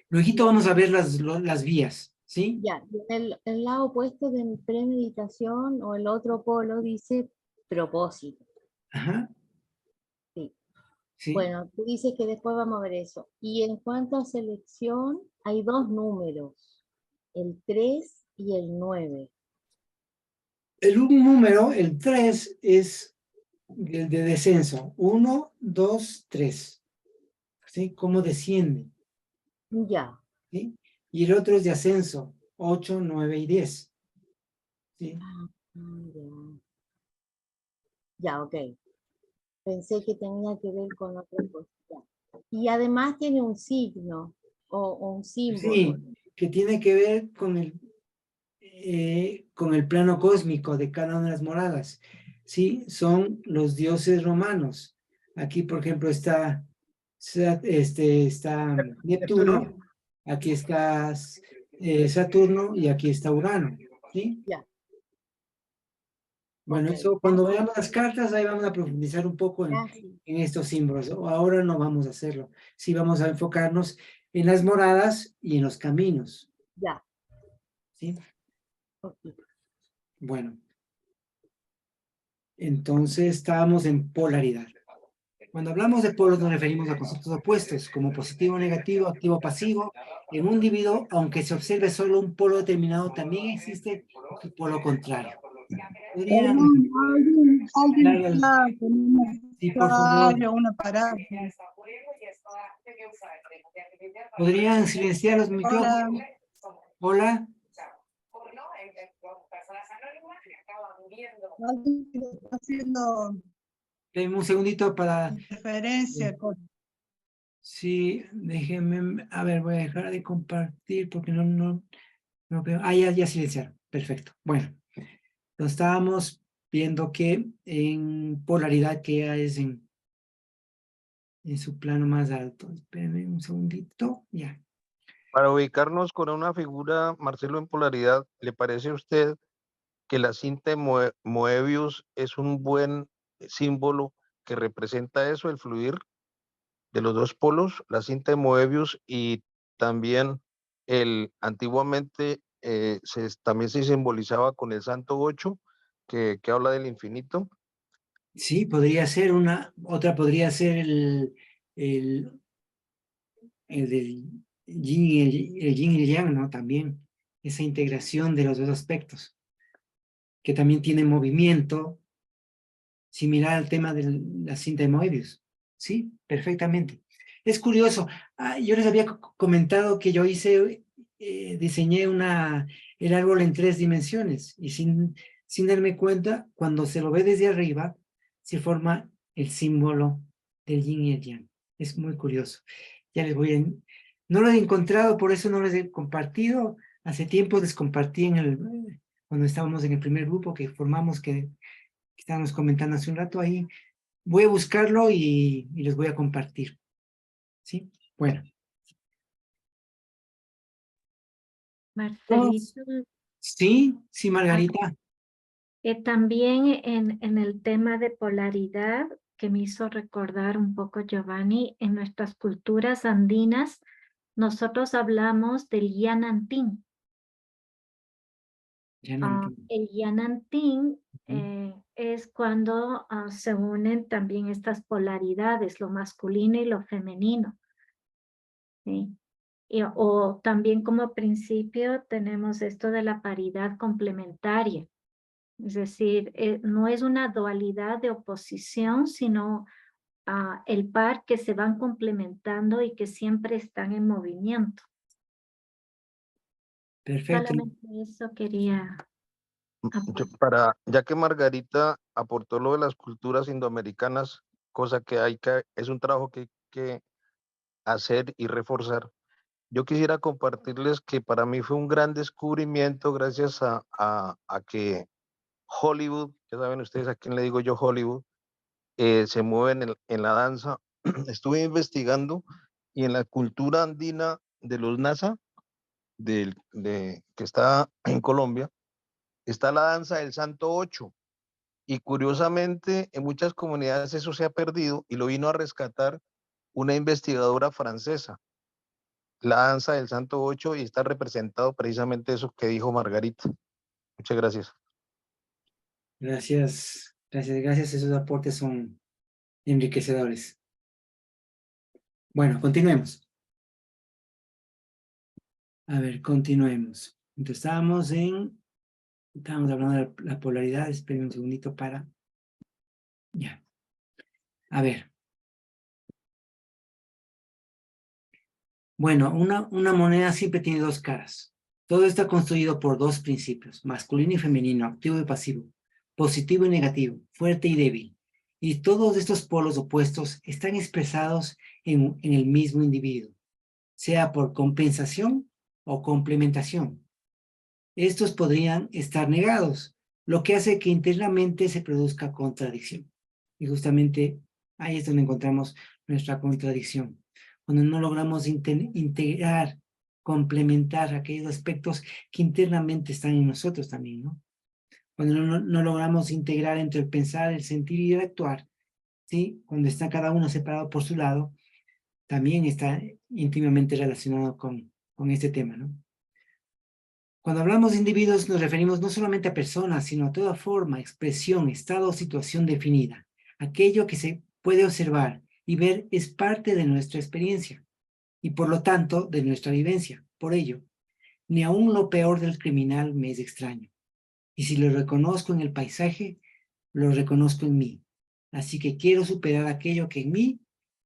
Luego vamos a ver las vías, ¿sí? Ya, y en el lado opuesto de premeditación o el otro polo dice propósito. Ajá. Sí. Sí. Bueno, tú dices que después vamos a ver eso. Y en cuanto a selección, hay dos números, el 3 y el 9. Un número, el 3, es el de descenso. 1, 2, 3. ¿Sí? ¿Cómo desciende? Ya. ¿Sí? Y el otro es de ascenso. 8, 9 y 10. ¿Sí? Ya. Ya, ok. Pensé que tenía que ver con otra cosa. Ya. Y además tiene un signo o un símbolo. Sí, que tiene que ver con el plano cósmico de cada una de las moradas. Sí, son los dioses romanos. Aquí, por ejemplo, está Neptuno, aquí está Saturno y aquí está Urano. ¿Sí? Ya. Bueno, Ok. eso cuando veamos las cartas, ahí vamos a profundizar un poco en estos símbolos. Ahora no vamos a hacerlo. Sí vamos a enfocarnos en las moradas y en los caminos. Ya. ¿Sí? Okay. Bueno. Entonces estábamos en polaridad. Cuando hablamos de polos nos referimos a conceptos opuestos, como positivo, negativo, activo, pasivo. En un individuo, aunque se observe solo un polo determinado, también existe su polo contrario. ¿Podrían Perdón, alguien hablar está con una sí, por favor. una parada. ¿Podrían silenciar los micrófonos? Hola. Alguien que está haciendo Denme un segundito para... referencia con Sí, déjenme... A ver, voy a dejar de compartir porque no veo... Ah, ya silenciaron. Perfecto. Bueno, entonces estábamos viendo que en polaridad que es en su plano más alto. Espérenme un segundito. Ya. Para ubicarnos con una figura, Marcelo, en polaridad, ¿le parece a usted que la cinta de Moebius es un buen símbolo que representa eso, el fluir de los dos polos, la cinta de Moebius, y también antiguamente también se simbolizaba con el Santo 8, que habla del infinito? Sí, podría ser otra podría ser el del yin y el yin y el yang, ¿no? También esa integración de los dos aspectos, que también tiene movimiento, similar al tema de la cinta de Moebius. Sí, perfectamente. Es curioso, yo les había comentado que yo diseñé el árbol en 3 dimensiones, y sin sin darme cuenta, cuando se lo ve desde arriba, se forma el símbolo del yin y el yang. Es muy curioso. Ya les voy a... No lo he encontrado, por eso no les he compartido. Hace tiempo les compartí cuando estábamos en el primer grupo que formamos, que estábamos comentando hace un rato ahí. Voy a buscarlo y les voy a compartir. ¿Sí? Bueno. Marcelito, Sí, sí, Margarita. también en el tema de polaridad, que me hizo recordar un poco Giovanni, en nuestras culturas andinas, nosotros hablamos del Yanantín. Ya no entiendo. El Yanantín Ujú. es cuando se unen también estas polaridades, lo masculino y lo femenino. ¿Sí? O también como principio tenemos esto de la paridad complementaria. Es decir, no es una dualidad de oposición, sino el par que se van complementando y que siempre están en movimiento. Perfecto. Solamente eso quería aportar. Ya que Margarita aportó lo de las culturas indoamericanas, cosa que es un trabajo que hay que hacer y reforzar. Yo quisiera compartirles que para mí fue un gran descubrimiento gracias a que Hollywood, ya saben ustedes a quién le digo yo Hollywood, se mueve en la danza. Estuve investigando y en la cultura andina de los NASA, que está en Colombia, está la danza del Santo Ocho. Y curiosamente, en muchas comunidades eso se ha perdido y lo vino a rescatar una investigadora francesa, la danza del Santo Ocho, y está representado precisamente eso que dijo Margarita. Muchas gracias. Gracias, gracias, gracias. Esos aportes son enriquecedores. Bueno, continuemos. A ver, continuemos. Entonces estábamos hablando de la polaridad. Esperen un segundito para... Ya. A ver. Bueno, una moneda siempre tiene dos caras. Todo está construido por dos principios, masculino y femenino, activo y pasivo, positivo y negativo, fuerte y débil. Y todos estos polos opuestos están expresados en el mismo individuo, sea por compensación o complementación. Estos podrían estar negados, lo que hace que internamente se produzca contradicción. Y justamente ahí es donde encontramos nuestra contradicción. Cuando no logramos integrar, complementar aquellos aspectos que internamente están en nosotros también, ¿no? Cuando no logramos integrar entre el pensar, el sentir y el actuar, ¿sí? Cuando está cada uno separado por su lado, también está íntimamente relacionado con este tema, ¿no? Cuando hablamos de individuos nos referimos no solamente a personas, sino a toda forma, expresión, estado o situación definida. Aquello que se puede observar y ver es parte de nuestra experiencia y por lo tanto de nuestra vivencia. Por ello, ni aun lo peor del criminal me es extraño. Y si lo reconozco en el paisaje, lo reconozco en mí. Así que quiero superar aquello que en mí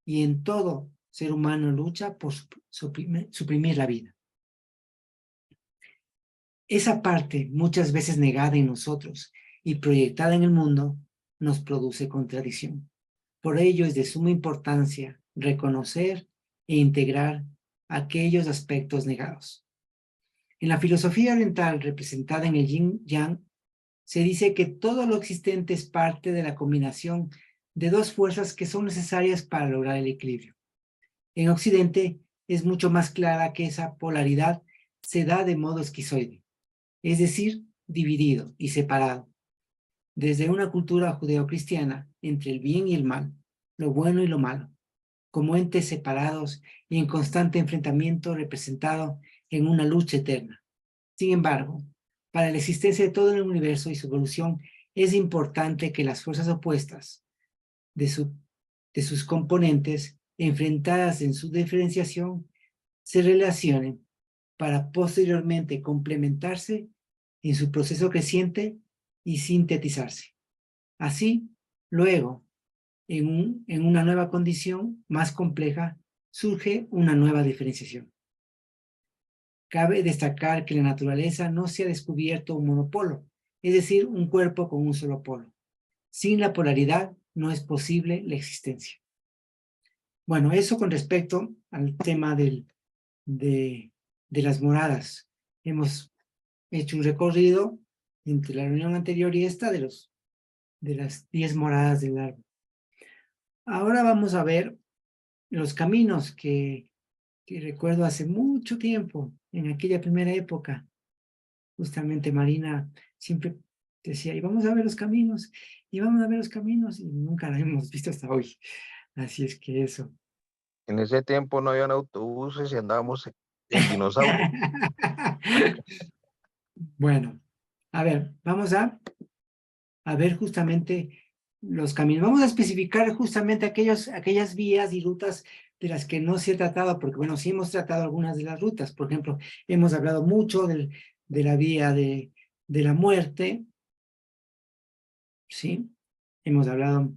y en todo ser humano lucha por suprimir la vida. Esa parte, muchas veces negada en nosotros y proyectada en el mundo, nos produce contradicción. Por ello es de suma importancia reconocer e integrar aquellos aspectos negados. En la filosofía oriental representada en el Yin-Yang, se dice que todo lo existente es parte de la combinación de dos fuerzas que son necesarias para lograr el equilibrio. En Occidente es mucho más clara que esa polaridad se da de modo esquizoide, es decir, dividido y separado. Desde una cultura judeocristiana, entre el bien y el mal, lo bueno y lo malo, como entes separados y en constante enfrentamiento representado en una lucha eterna. Sin embargo, para la existencia de todo el universo y su evolución, es importante que las fuerzas opuestas de sus componentes, enfrentadas en su diferenciación, se relacionen para posteriormente complementarse en su proceso creciente y sintetizarse. Así, luego, en una nueva condición más compleja, surge una nueva diferenciación. Cabe destacar que en la naturaleza no se ha descubierto un monopolo, es decir, un cuerpo con un solo polo. Sin la polaridad no es posible la existencia. Bueno, eso con respecto al tema de las moradas. Hemos hecho un recorrido entre la reunión anterior y esta de las 10 moradas del árbol. Ahora vamos a ver los caminos que recuerdo hace mucho tiempo, en aquella primera época. Justamente Marina siempre decía, y vamos a ver los caminos, y vamos a ver los caminos, y nunca la hemos visto hasta hoy. Así es que eso. En ese tiempo no habían autobuses y andábamos en dinosaurio. Bueno, a ver, vamos a ver justamente los caminos. Vamos a especificar justamente aquellas vías y rutas de las que no se ha tratado, porque bueno, sí hemos tratado algunas de las rutas. Por ejemplo, hemos hablado mucho de la vía de la muerte, ¿sí? Hemos hablado,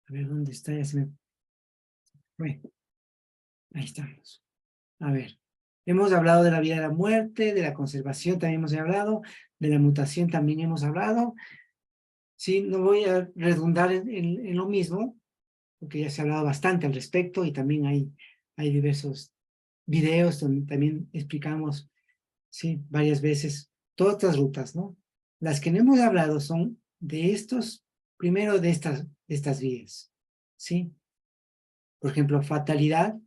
a ver, ¿dónde está? Ya se me fue. Ahí estamos. A ver, hemos hablado de la vía de la muerte, de la conservación también hemos hablado, de la mutación también hemos hablado. Sí, no voy a redundar en lo mismo, porque ya se ha hablado bastante al respecto y también hay diversos videos donde también explicamos, sí, varias veces todas las rutas, ¿no? Las que no hemos hablado son de primero de estas vías, ¿sí? Por ejemplo, fatalidad,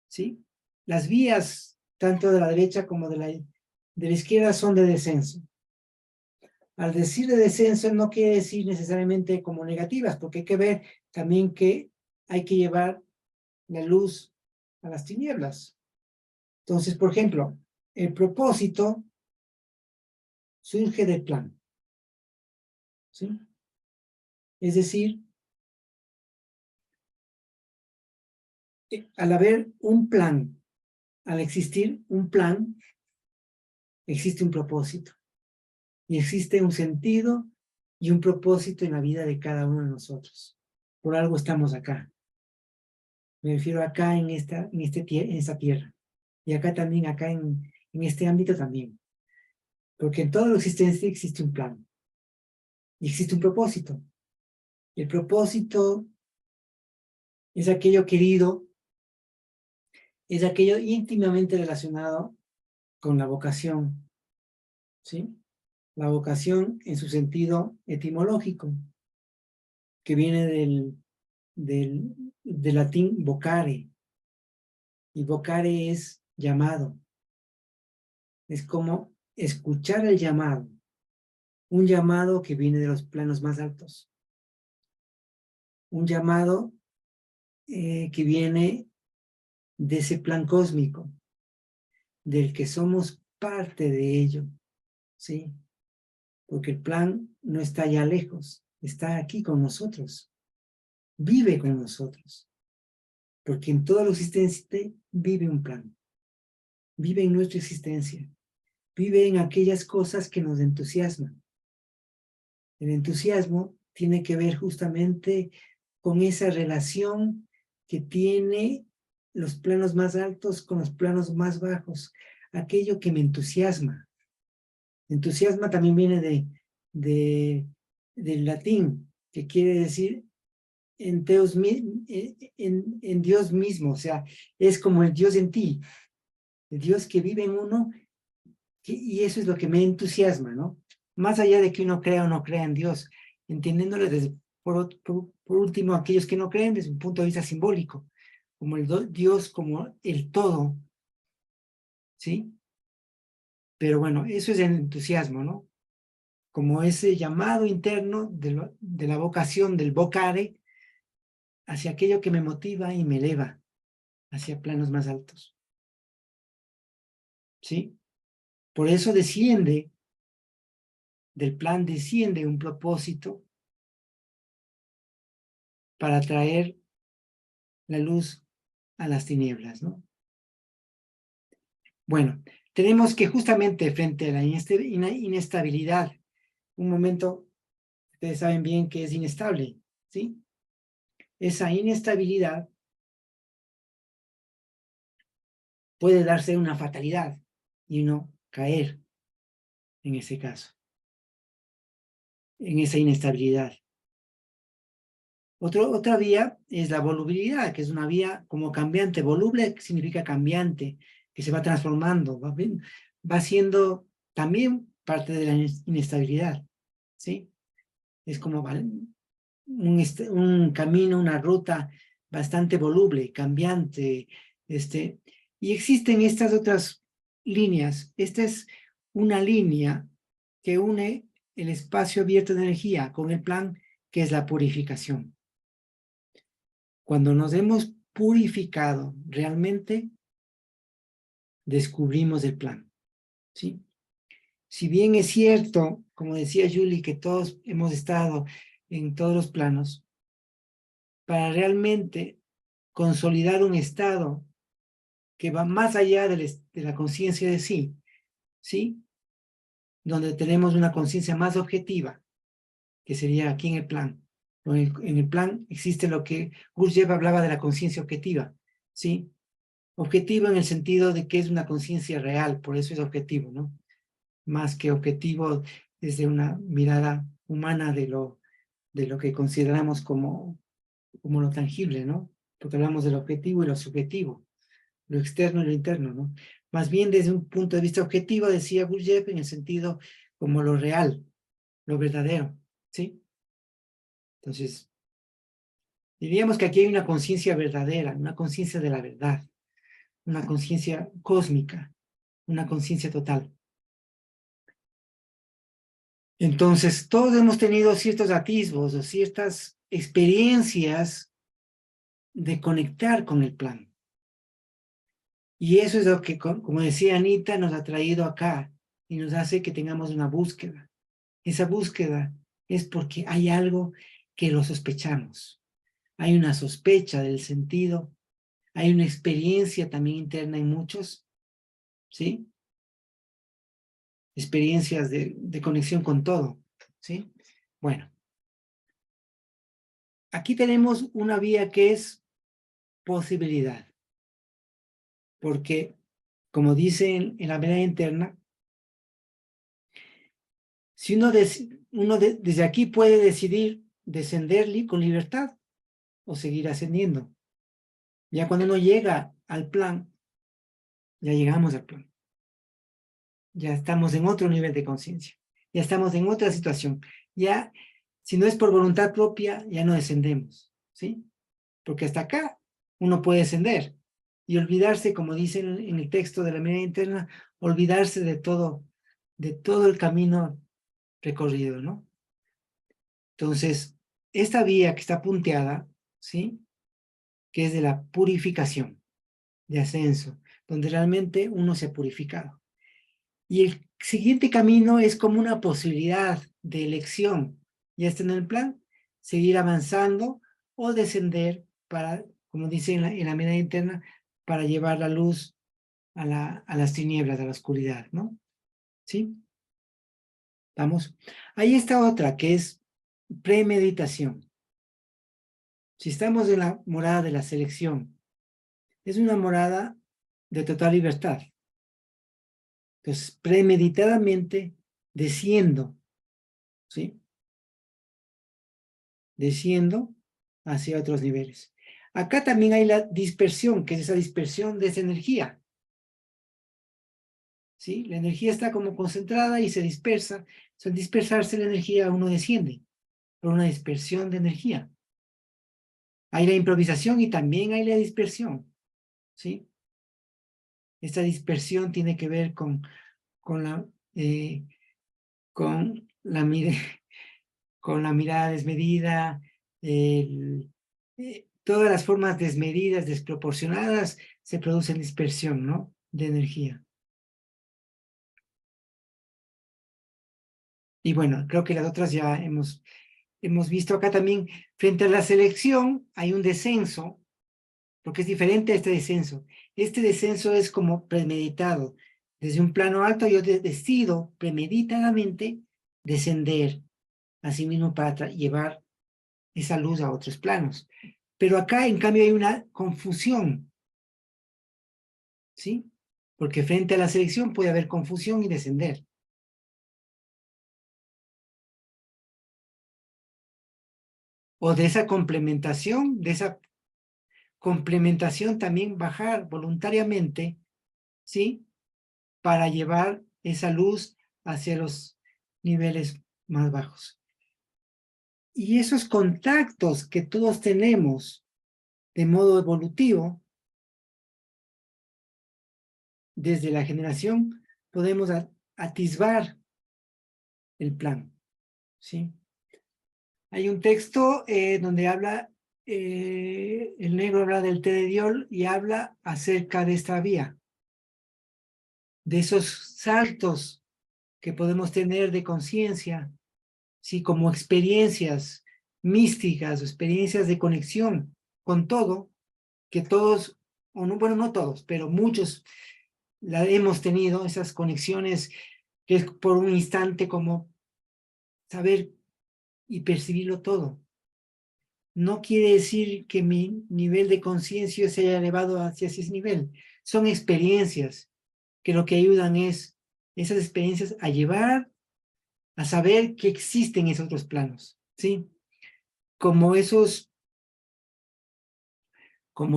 ¿sí? Las vías, tanto de la derecha como de la izquierda, son de descenso. Al decir de descenso no quiere decir necesariamente como negativas, porque hay que ver también que hay que llevar la luz a las tinieblas. Entonces, por ejemplo, el propósito surge del plan, ¿sí? Es decir, al haber un plan, al existir un plan, existe un propósito. Y existe un sentido y un propósito en la vida de cada uno de nosotros. Por algo estamos acá. Me refiero acá en esta tierra. Y acá también, acá en este ámbito también. Porque en toda la existencia existe un plan. Y existe un propósito. El propósito es aquello querido, es aquello íntimamente relacionado con la vocación, ¿sí? La vocación en su sentido etimológico, que viene del latín vocare, y vocare es llamado. Es como escuchar el llamado, un llamado que viene de los planos más altos, un llamado que viene de ese plan cósmico, del que somos parte de ello, ¿sí? Porque el plan no está allá lejos, está aquí con nosotros, vive con nosotros, porque en toda la existencia vive un plan, vive en nuestra existencia, vive en aquellas cosas que nos entusiasman. El entusiasmo tiene que ver justamente con esa relación que tiene los planos más altos con los planos más bajos, aquello que me entusiasma. Entusiasma también viene del latín, que quiere decir en Dios mismo, o sea, es como el Dios en ti, el Dios que vive en uno, y eso es lo que me entusiasma, ¿no? Más allá de que uno crea o no crea en Dios, entendiéndolo por último, aquellos que no creen desde un punto de vista simbólico, como Dios como el todo, ¿sí? Pero bueno, eso es el entusiasmo, ¿no? Como ese llamado interno de la vocación, del vocare, hacia aquello que me motiva y me eleva hacia planos más altos, ¿sí? Por eso del plan desciende un propósito para traer la luz a las tinieblas, ¿no? Bueno, tenemos que justamente frente a la inestabilidad, un momento, ustedes saben bien que es inestable, ¿sí? Esa inestabilidad puede darse una fatalidad y uno caer, en ese caso, en esa inestabilidad. Otra vía es la volubilidad, que es una vía como cambiante. Voluble significa cambiante, que se va transformando, va siendo también parte de la inestabilidad, ¿sí? Es como un camino, una ruta bastante voluble, cambiante, y existen estas otras líneas. Esta es una línea que une el espacio abierto de energía con el plan, que es la purificación. Cuando nos hemos purificado realmente, descubrimos el plan, ¿sí? Si bien es cierto, como decía Julie, que todos hemos estado en todos los planos, para realmente consolidar un estado que va más allá de la conciencia de sí, ¿sí? Donde tenemos una conciencia más objetiva, que sería aquí en el plan. En el plan existe lo que Gurdjieff hablaba de la conciencia objetiva, ¿sí? Objetivo en el sentido de que es una conciencia real, por eso es objetivo, ¿no? Más que objetivo desde una mirada humana de lo que consideramos como lo tangible, ¿no? Porque hablamos del objetivo y lo subjetivo, lo externo y lo interno, ¿no? Más bien desde un punto de vista objetivo, decía Gurdjieff, en el sentido como lo real, lo verdadero, ¿sí? Entonces, diríamos que aquí hay una conciencia verdadera, una conciencia de la verdad, una conciencia cósmica, una conciencia total. Entonces, todos hemos tenido ciertos atisbos o ciertas experiencias de conectar con el plan. Y eso es lo que, como decía Anita, nos ha traído acá y nos hace que tengamos una búsqueda. Esa búsqueda es porque hay algo que lo sospechamos. Hay una sospecha del sentido, hay una experiencia también interna en muchos, ¿sí? Experiencias de conexión con todo, ¿sí? Bueno, aquí tenemos una vía que es posibilidad, porque, como dice en la medida interna, si desde aquí puede decidir descender con libertad o seguir ascendiendo. Ya cuando uno llega al plan, ya llegamos al plan. Ya estamos en otro nivel de conciencia. Ya estamos en otra situación. Ya, si no es por voluntad propia, ya no descendemos, ¿sí? Porque hasta acá uno puede descender y olvidarse, como dice en el texto de la medida interna, olvidarse de todo el camino recorrido, ¿no? Entonces, esta vía que está punteada, ¿sí? Que es de la purificación, de ascenso, donde realmente uno se ha purificado. Y el siguiente camino es como una posibilidad de elección. Ya está en el plan, seguir avanzando o descender para, como dice en la medida interna, para llevar la luz a las tinieblas, a la oscuridad, ¿no? ¿Sí? ¿Vamos? Ahí está otra, que es premeditación. Si estamos en la morada de la selección, es una morada de total libertad. Entonces, premeditadamente desciendo, ¿sí? Desciendo hacia otros niveles. Acá también hay la dispersión, que es esa dispersión de esa energía. ¿Sí? La energía está como concentrada y se dispersa. Al dispersarse la energía, uno desciende por una dispersión de energía. Hay la improvisación y también hay la dispersión, ¿sí? Esta dispersión tiene que ver con la mirada desmedida, todas las formas desmedidas, desproporcionadas, se producen dispersión, ¿no? De energía. Y bueno, creo que las otras ya hemos visto acá también. Frente a la selección hay un descenso, porque es diferente a este descenso. Este descenso es como premeditado. Desde un plano alto yo decido premeditadamente descender, así mismo para llevar esa luz a otros planos. Pero acá, en cambio, hay una confusión, ¿sí? Porque frente a la selección puede haber confusión y descender. o de esa complementación también bajar voluntariamente, ¿sí? Para llevar esa luz hacia los niveles más bajos. Y esos contactos que todos tenemos de modo evolutivo, desde la generación, podemos atisbar el plan, ¿sí? Hay un texto donde habla, el negro habla del té de Diol y habla acerca de esta vía, de esos saltos que podemos tener de conciencia, ¿sí? Como experiencias místicas o experiencias de conexión con todo, que todos, o no, bueno, no todos, pero muchos la hemos tenido, esas conexiones que es por un instante como saber y percibirlo todo. No quiere decir que mi nivel de conciencia se haya elevado hacia ese nivel. Son experiencias que lo que ayudan es esas experiencias a llevar, a saber que existen esos otros planos, ¿sí? Como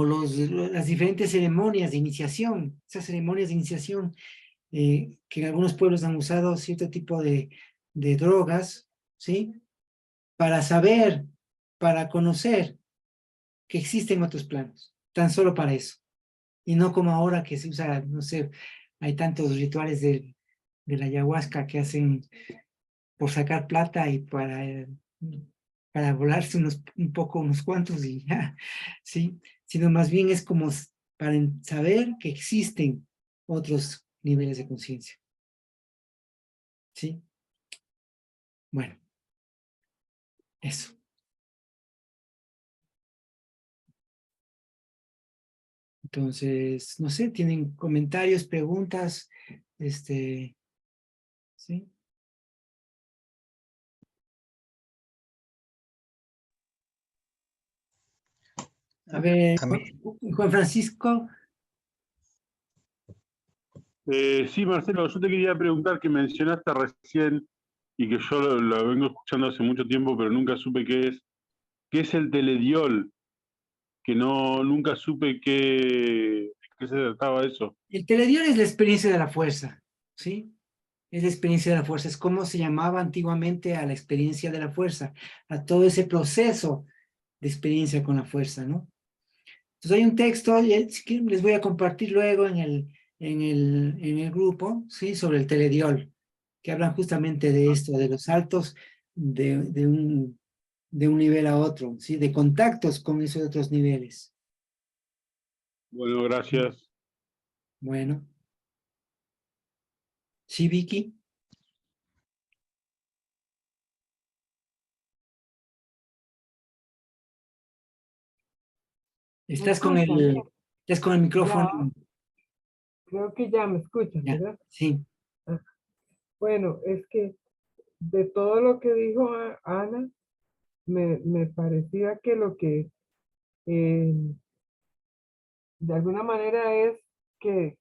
las diferentes ceremonias de iniciación, esas ceremonias de iniciación que en algunos pueblos han usado cierto tipo de drogas, ¿sí? Para saber, para conocer que existen otros planos, tan solo para eso. Y no como ahora que se usa, no sé, hay tantos rituales de la ayahuasca que hacen por sacar plata y para volarse un poco, unos cuantos y ya, ¿sí? Sino más bien es como para saber que existen otros niveles de conciencia, ¿sí? Bueno, eso. Entonces, no sé, ¿tienen comentarios, preguntas? ¿Sí? A ver, A mí, Juan Francisco. Sí, Marcelo, yo te quería preguntar que mencionaste recién y que yo lo vengo escuchando hace mucho tiempo, pero nunca supe qué es el telediol, que nunca supe qué se trataba eso. El telediol es la experiencia de la fuerza, ¿sí? Es la experiencia de la fuerza, es como se llamaba antiguamente a la experiencia de la fuerza, a todo ese proceso de experiencia con la fuerza, ¿no? Entonces hay un texto, que les voy a compartir luego en el grupo, ¿sí? Sobre el telediol, que hablan justamente de esto, de los saltos de un nivel a otro, ¿sí? De contactos con esos otros niveles. Bueno, gracias. Bueno. ¿Sí, Vicky? Estás con escuchan? el micrófono. Ya, creo que ya me escuchan, Ya, ¿verdad? sí. Ah, bueno, es que de todo lo que dijo Ana, me parecía que lo que eh, de alguna manera es que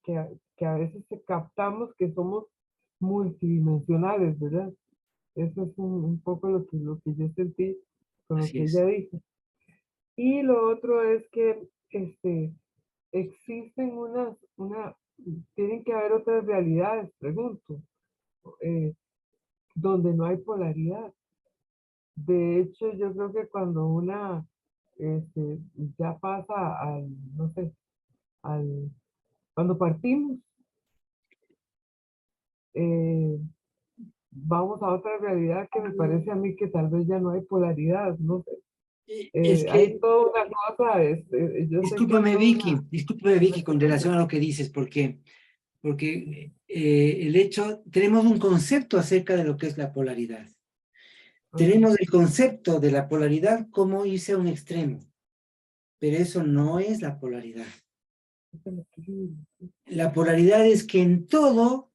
a veces captamos que somos multidimensionales, ¿verdad? Eso es un poco lo que yo sentí con lo Así que es. ella dijo. Y lo otro es que existen tienen que haber otras realidades, pregunto, eh, donde no hay polaridad. De hecho, yo creo que cuando este, ya pasa no sé, cuando partimos, eh, vamos a otra realidad que me parece a mí que tal vez ya no hay polaridad, no sé. Es Hay que, toda una cosa, yo sé que hay discúlpame una Vicky, con relación a lo que dices, porque tenemos un concepto acerca de lo que es la polaridad. Tenemos el concepto de la polaridad como irse a un extremo, pero eso no es la polaridad. La polaridad es que en todo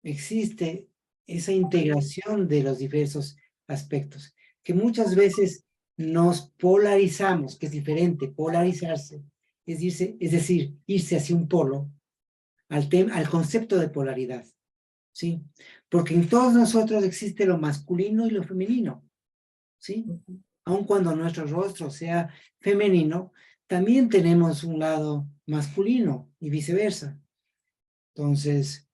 existe esa integración de los diversos aspectos, que muchas veces nos polarizamos, que es diferente, polarizarse, es decir, irse hacia un polo, al concepto de polaridad, ¿sí? Porque en todos nosotros existe lo masculino y lo femenino, ¿sí? aun cuando nuestro rostro sea femenino, también tenemos un lado masculino y viceversa. Entonces,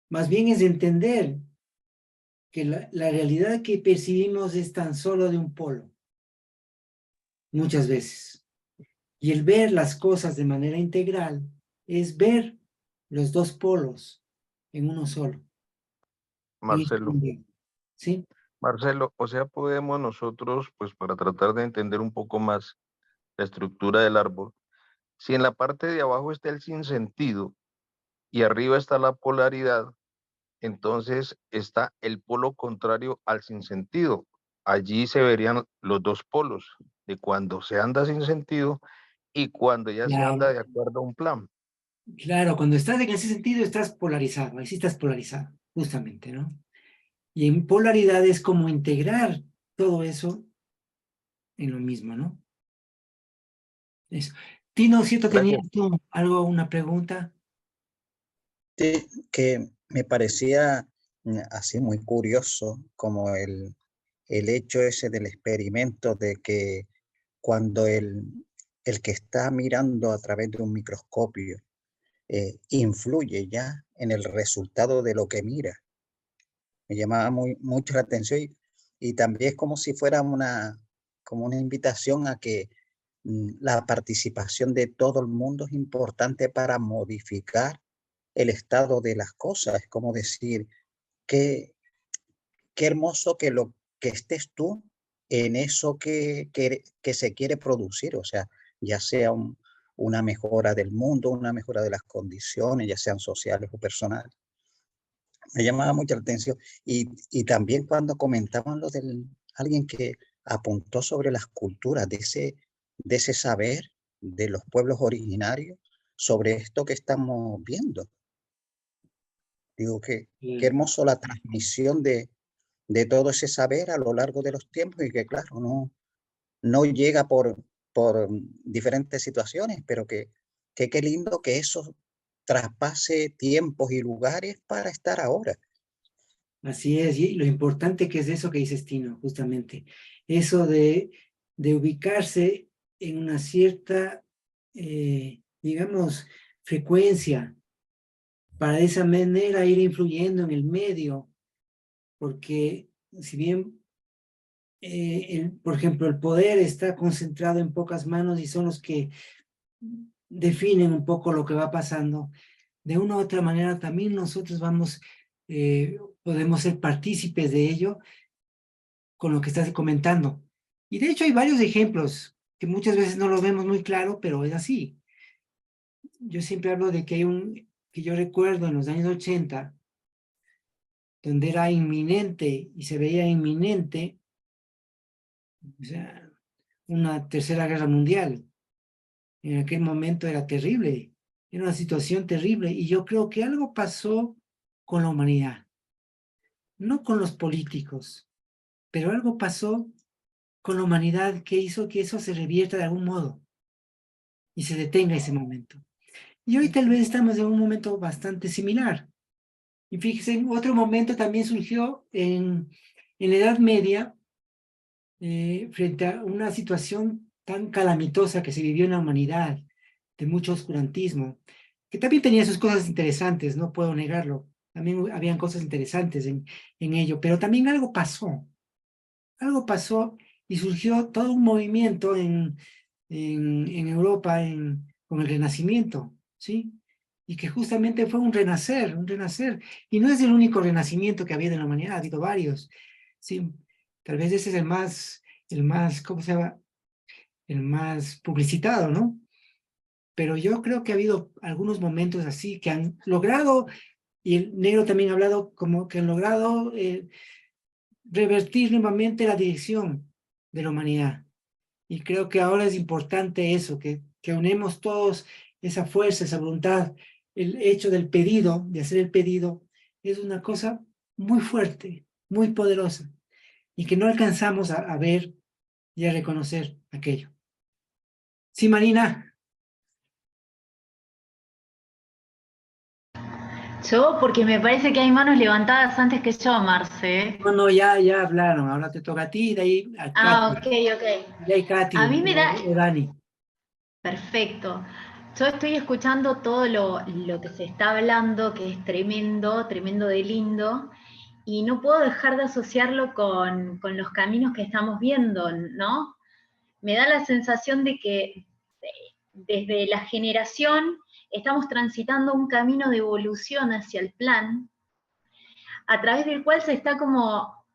más bien es entender que la realidad que percibimos es tan solo de un polo, muchas veces. Y el ver las cosas de manera integral es ver los dos polos en uno solo. Marcelo. ¿Sí? Marcelo, o sea, podemos nosotros, pues para tratar de entender un poco más la estructura del árbol, si en la parte de abajo está el sinsentido y arriba está la polaridad, entonces está el polo contrario al sinsentido. Allí se verían los dos polos de cuando se anda sin sentido y cuando ya se anda Claro, de acuerdo a un plan. claro, cuando estás en ese sentido estás polarizado, ahí sí estás polarizado, justamente, ¿no? Y en polaridad es como integrar todo eso en lo mismo, ¿no? Eso. Tino, ¿cierto Gracias. tenías tú algo, una pregunta? Sí, que me parecía así muy curioso como el hecho ese del experimento de que cuando el que está mirando a través de un microscopio influye ya en el resultado de lo que mira. Me llamaba mucho la atención y también es como si fuera como una invitación a que la participación de todo el mundo es importante para modificar el estado de las cosas. Es como decir, qué, qué hermoso que lo que estés tú en eso que se quiere producir, o sea, ya sea una mejora del mundo, una mejora de las condiciones, ya sean sociales o personales. Me llamaba mucho la atención. Y también cuando comentaban lo de alguien que apuntó sobre las culturas, de ese saber de los pueblos originarios, sobre esto que estamos viendo. Digo que qué hermoso la transmisión de todo ese saber a lo largo de los tiempos y que claro, no llega por diferentes situaciones, pero que qué lindo que eso traspase tiempos y lugares para estar ahora. Así es, y lo importante que es eso que dices, Tino, justamente. Eso de ubicarse en una cierta, digamos, frecuencia, para de esa manera ir influyendo en el medio, porque si bien, por ejemplo, el poder está concentrado en pocas manos y son los que definen un poco lo que va pasando, de una u otra manera también nosotros podemos ser partícipes de ello con lo que estás comentando. Y de hecho hay varios ejemplos que muchas veces no lo vemos muy claro, pero es así. Yo siempre hablo de que que yo recuerdo en los años 80, donde era inminente y se veía inminente, o sea, una tercera guerra mundial. En aquel momento era terrible, era una situación terrible y yo creo que algo pasó con la humanidad, no con los políticos, pero algo pasó con la humanidad que hizo que eso se revierta de algún modo y se detenga ese momento. Y hoy tal vez estamos en un momento bastante similar. Y fíjense, en otro momento también surgió en la Edad Media, frente a una situación tan calamitosa que se vivió en la humanidad, de mucho oscurantismo, que también tenía sus cosas interesantes, no puedo negarlo. También habían cosas interesantes en ello, pero también algo pasó y surgió todo un movimiento en Europa con el Renacimiento, ¿sí? Y que justamente fue un renacer, un renacer. Y no es el único renacimiento que ha habido en la humanidad, ha habido varios, ¿sí? Tal vez ese es el más, ¿cómo se llama? El más publicitado, ¿no? Pero yo creo que ha habido algunos momentos así que han logrado, y el negro también ha hablado como que han logrado revertir nuevamente la dirección de la humanidad. Y creo que ahora es importante eso, que unemos todos esa fuerza, esa voluntad. El hecho del pedido, de hacer el pedido, es una cosa muy fuerte, muy poderosa, y que no alcanzamos a ver y a reconocer aquello. Sí, Marina. Yo, porque me parece que hay manos levantadas antes que yo, Marce. No, no, ya hablaron, ahora te toca a ti, de ahí a Ah, Katy, ok, ok. de ahí Katy A mí me da... o Dani. Perfecto. Yo estoy escuchando todo lo que se está hablando, que es tremendo, tremendo de lindo, y no puedo dejar de asociarlo con los caminos que estamos viendo, ¿no? Me da la sensación de que desde la generación estamos transitando un camino de evolución hacia el plan, a través del cual se está como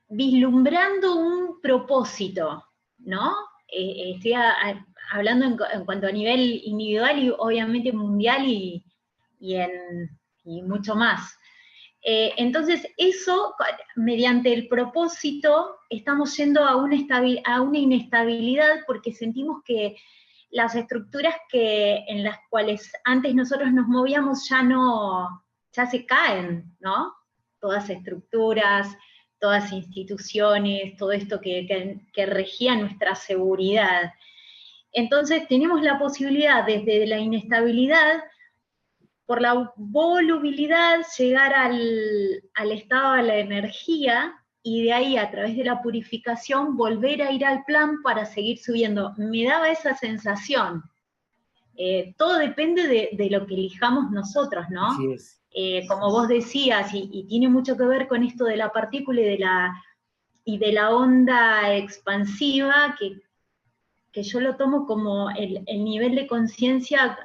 vislumbrando un propósito, ¿no? Estoy hablando en cuanto a nivel individual y obviamente mundial y mucho más. Entonces, eso, mediante el propósito, estamos yendo a una inestabilidad porque sentimos que las estructuras en las cuales antes nosotros nos movíamos ya se caen, ¿no? Todas estructuras, todas instituciones, todo esto que regía nuestra seguridad. Entonces tenemos la posibilidad desde la inestabilidad, por la volubilidad, llegar al estado de la energía y de ahí a través de la purificación volver a ir al plan para seguir subiendo. Me daba esa sensación. Todo depende de lo que elijamos nosotros, ¿no? Así es. Como vos decías, y tiene mucho que ver con esto de la partícula y de la onda expansiva, que yo lo tomo como el nivel de conciencia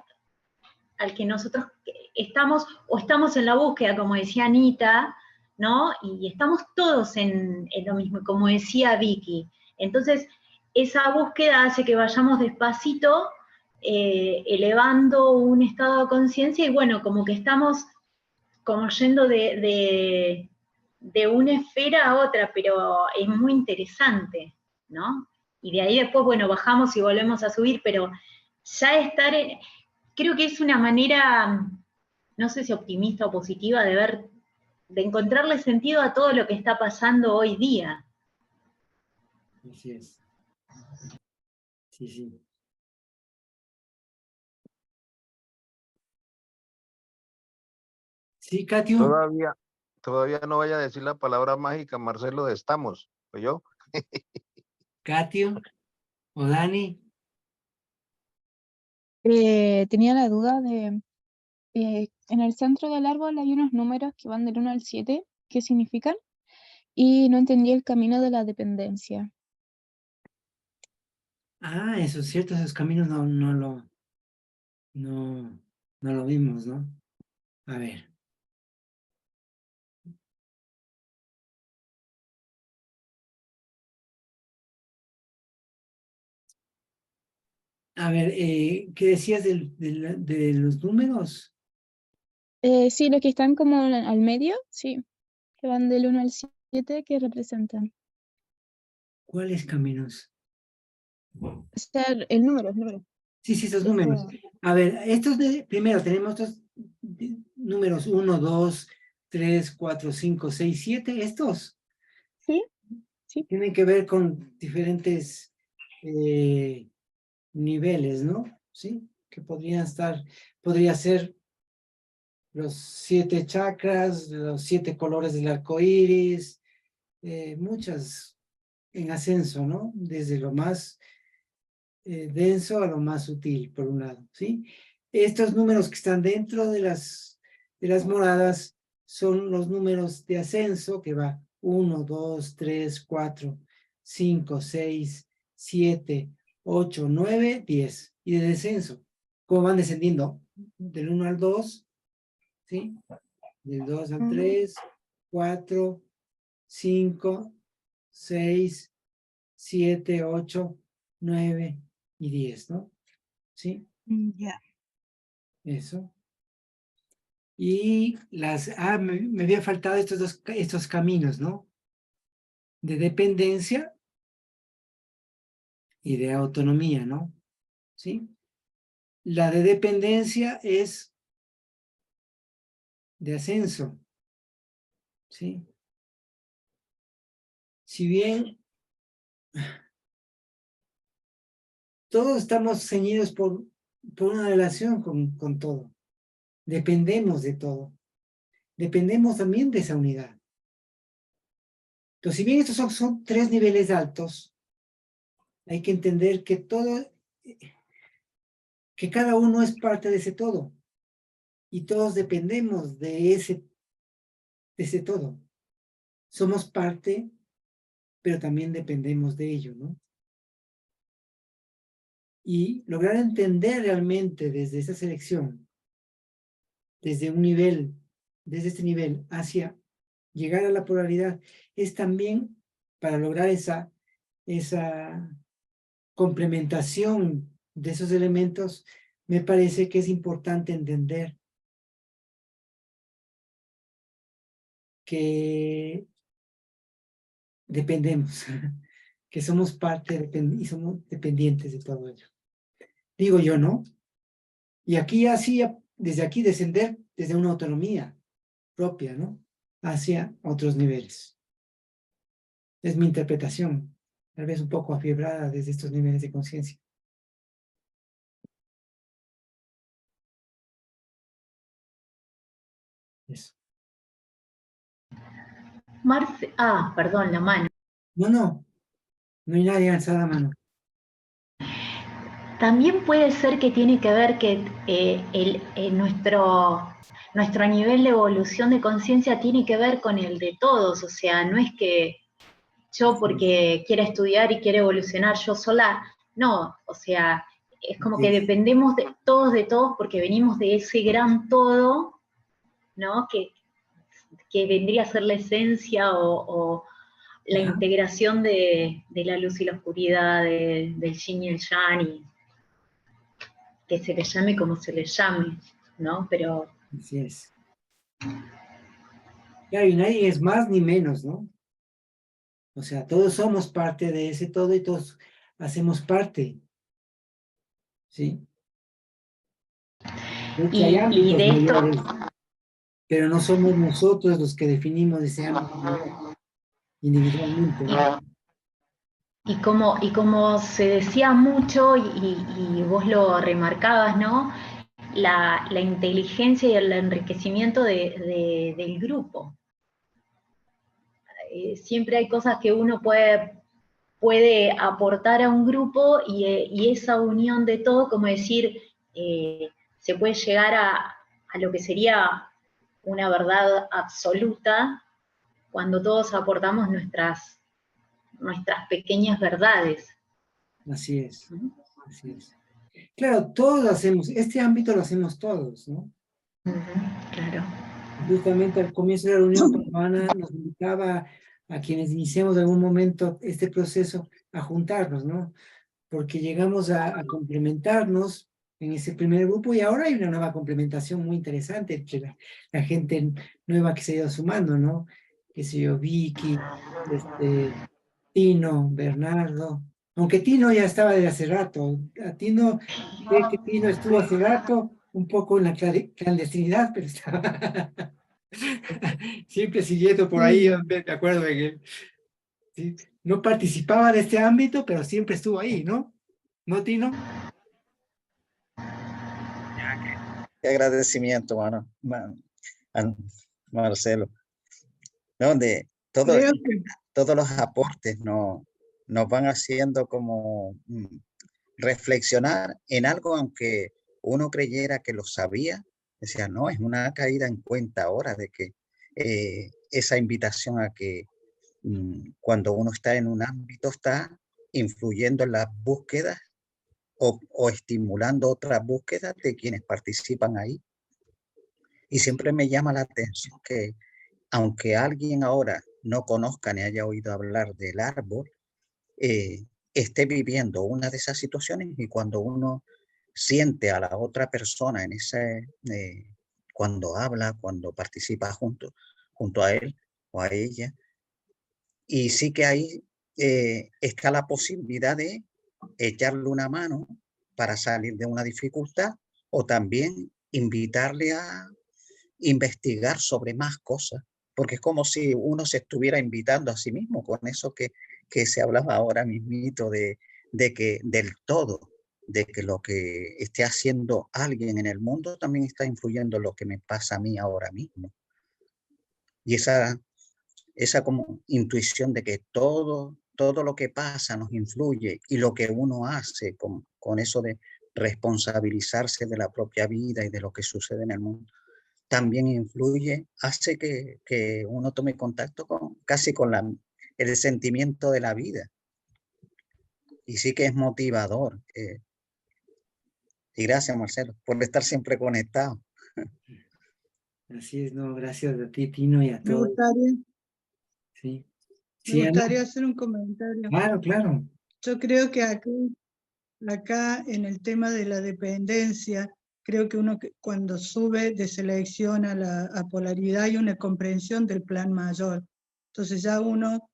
al que nosotros estamos en la búsqueda, como decía Anita, ¿no? Y estamos todos en lo mismo, como decía Vicky. Entonces, esa búsqueda hace que vayamos despacito, elevando un estado de conciencia, y bueno, como que estamos como yendo de una esfera a otra, pero es muy interesante, ¿no? Y de ahí después, bueno, bajamos y volvemos a subir, pero ya creo que es una manera, no sé si optimista o positiva, de encontrarle sentido a todo lo que está pasando hoy día. Así es. Sí, sí. Sí, Katiu, Todavía no vaya a decir la palabra mágica, Marcelo, de estamos, ¿o yo? Katiu o Dani. Tenía la duda de, en el centro del árbol hay unos números que van del 1 al 7, ¿qué significan? Y no entendí el camino de la dependencia. Ah, eso es cierto, esos caminos no lo vimos, ¿no? A ver. A ver, ¿qué decías de los números? Sí, los que están como al medio, sí, que van del 1 al 7, ¿qué representan? ¿Cuáles caminos? O sea, el número. Sí, esos números. A ver, primero tenemos estos números 1, 2, 3, 4, 5, 6, 7. Estos Sí, sí. tienen que ver con diferentes niveles, ¿no? Sí, que podría ser los 7 chakras, los 7 colores del arco iris, muchas en ascenso, ¿no? Desde lo más denso a lo más sutil, por un lado, ¿sí? Estos números que están dentro de las moradas son los números de ascenso, que va 1, 2, 3, 4, 5, 6, 7, 8, 9, 10. Y de descenso, ¿cómo van descendiendo? Del 1 al 2, ¿sí? Del 2 al 3, 4, 5, 6, 7, 8, 9 y 10, ¿no? ¿Sí? Ya. Eso. Y me había faltado estos caminos, ¿no? De dependencia y de autonomía, ¿no? ¿Sí? La de dependencia es de ascenso, ¿sí? Si bien todos estamos ceñidos por una relación con todo, dependemos de todo. Dependemos también de esa unidad. Entonces, si bien estos son 3 niveles altos, hay que entender que que cada uno es parte de ese todo. Y todos dependemos de ese todo. Somos parte, pero también dependemos de ello, ¿no? Y lograr entender realmente desde esa selección, desde este nivel hacia llegar a la polaridad, es también para lograr esa complementación de esos elementos. Me parece que es importante entender que dependemos, que somos parte y somos dependientes de todo ello. Digo yo, ¿no? Y aquí así, desde aquí descender desde una autonomía propia, ¿no? Hacia otros niveles. Es mi interpretación, tal vez un poco afiebrada desde estos niveles de conciencia. Eso. Marce, perdón, la mano. No hay nadie alzada la mano. También puede ser que tiene que ver que nuestro nivel de evolución de conciencia tiene que ver con el de todos, o sea, no es que yo porque quiera estudiar y quiera evolucionar yo sola, no, o sea, es como que dependemos de todos porque venimos de ese gran todo, ¿no? Que vendría a ser la esencia o la integración de la luz y la oscuridad, del yin y el yang, y que se le llame como se le llame, ¿no? Pero... Así es. Claro, y nadie es más ni menos, ¿no? O sea, todos somos parte de ese todo y todos hacemos parte, ¿sí? Porque hay ámbitos mayores, pero no somos nosotros los que definimos ese ámbito mayor, individualmente, ¿no? Y como se decía mucho, y vos lo remarcabas, ¿no? La inteligencia y el enriquecimiento del grupo. Siempre hay cosas que uno puede aportar a un grupo y esa unión de todo, como decir, se puede llegar a lo que sería una verdad absoluta cuando todos aportamos nuestras pequeñas verdades. Así es, así es. Claro, todos lo hacemos, este ámbito lo hacemos todos, ¿no? Claro. Justamente al comienzo de la reunión, Ana nos invitaba a quienes iniciamos en algún momento este proceso a juntarnos, ¿no? Porque llegamos a complementarnos en ese primer grupo y ahora hay una nueva complementación muy interesante entre la gente nueva que se ha ido sumando, ¿no? Qué sé yo, Vicky, Tino, Bernardo, aunque Tino ya estaba desde hace rato. A Tino, sé que Tino estuvo hace rato, un poco en la clandestinidad, pero estaba siempre siguiendo por ahí, me acuerdo de que ¿sí? No participaba de este ámbito, pero siempre estuvo ahí, ¿no? ¿No, Tino? Qué agradecimiento, Marcelo. Donde Creo que todos los aportes nos van haciendo como reflexionar en algo, aunque uno creyera que lo sabía, decía, no, es una caída en cuenta ahora de que esa invitación a que cuando uno está en un ámbito está influyendo en las búsquedas o estimulando otras búsquedas de quienes participan ahí. Y siempre me llama la atención que aunque alguien ahora no conozca ni haya oído hablar del árbol, esté viviendo una de esas situaciones, y cuando uno siente a la otra persona en ese, cuando habla, cuando participa junto a él o a ella, y sí que ahí está la posibilidad de echarle una mano para salir de una dificultad, o también invitarle a investigar sobre más cosas, porque es como si uno se estuviera invitando a sí mismo con eso que se hablaba ahora mismito de que del todo. de que lo que esté haciendo alguien en el mundo también está influyendo en lo que me pasa a mí ahora mismo. Y esa como intuición de que todo lo que pasa nos influye, y lo que uno hace con eso de responsabilizarse de la propia vida y de lo que sucede en el mundo, también influye, hace que uno tome contacto casi con el sentimiento de la vida. Y sí que es motivador. Y gracias, Marcelo, por estar siempre conectado. Así es, no, gracias a ti, Tino, y a Me todos. gustaría, Sí, me sí, gustaría hacer un comentario. claro, claro. Yo creo que acá en el tema de la dependencia, creo que uno cuando sube de selección a polaridad hay una comprensión del plan mayor. Entonces ya uno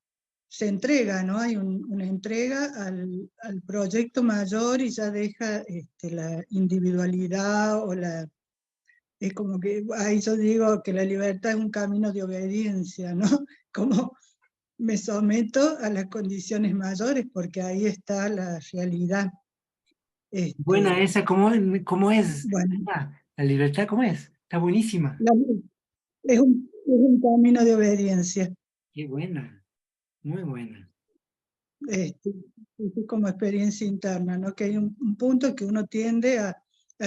se entrega, ¿no? Hay una entrega al proyecto mayor y ya deja la individualidad o es como que ahí yo digo que la libertad es un camino de obediencia, ¿no? Como me someto a las condiciones mayores porque ahí está la realidad. Buena esa, ¿cómo es? Bueno, La libertad, ¿cómo es? Está buenísima. es un camino de obediencia. Qué buena, muy buena. Es como experiencia interna, ¿no? Que hay un punto que uno tiende a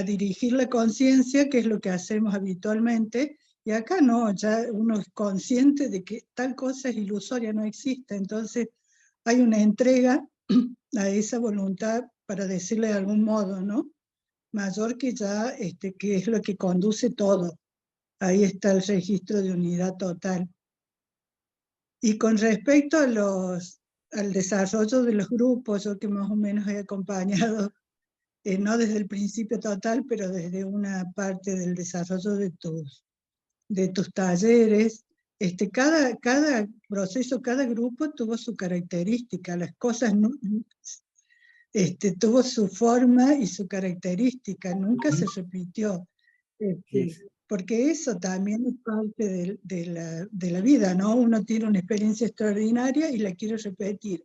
dirigir la conciencia, que es lo que hacemos habitualmente, y acá no, ya uno es consciente de que tal cosa es ilusoria, no existe, entonces hay una entrega a esa voluntad, para decirle de algún modo, ¿no? Mayor que ya, que es lo que conduce todo. Ahí está el registro de unidad total. Y con respecto al desarrollo de los grupos, yo que más o menos he acompañado, no desde el principio total, pero desde una parte del desarrollo de tus talleres, cada proceso, cada grupo tuvo su característica, las cosas tuvo su forma y su característica, nunca se repitió. Porque eso también es parte de la vida, ¿no? Uno tiene una experiencia extraordinaria y la quiere repetir.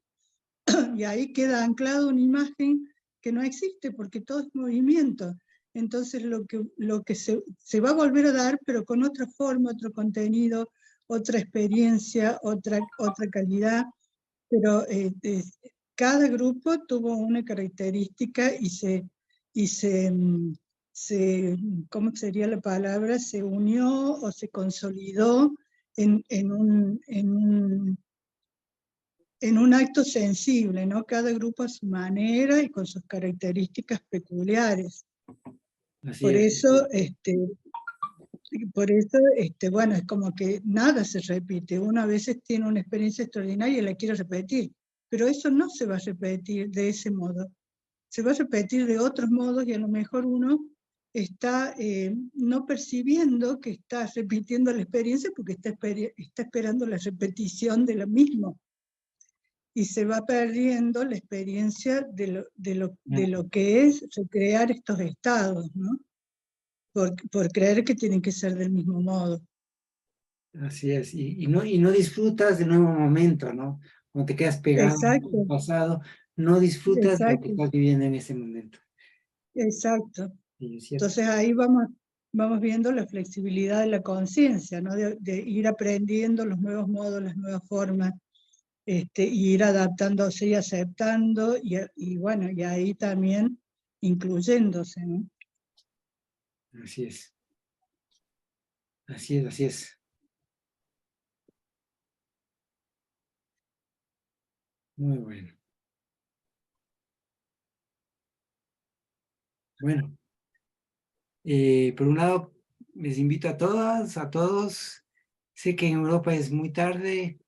Y ahí queda anclada una imagen que no existe, porque todo es movimiento. Entonces lo que se va a volver a dar, pero con otra forma, otro contenido, otra experiencia, otra calidad, pero cada grupo tuvo una característica y ¿cómo sería la palabra? Se unió o se consolidó en un acto sensible, ¿no? Cada grupo a su manera y con sus características peculiares. Por eso, bueno, es como que nada se repite. Uno a veces tiene una experiencia extraordinaria y la quiere repetir, pero eso no se va a repetir de ese modo. Se va a repetir de otros modos y a lo mejor uno está no percibiendo que está repitiendo la experiencia porque está esperando la repetición de lo mismo. Y se va perdiendo la experiencia de lo que es recrear estos estados, ¿no? Por creer que tienen que ser del mismo modo. Así es, y no disfrutas del nuevo momento, ¿no? Cuando te quedas pegado Exacto. al pasado, no disfrutas de lo que Exacto. estás viviendo en ese momento. Exacto. Sí, es cierto. Entonces ahí vamos viendo la flexibilidad de la conciencia, ¿no? De ir aprendiendo los nuevos modos, las nuevas formas, y ir adaptándose y aceptando, y bueno, y ahí también incluyéndose, ¿no? Así es. Así es, así es. Muy bueno. Bueno, por un lado, les invito a todas, a todos. Sé que en Europa es muy tarde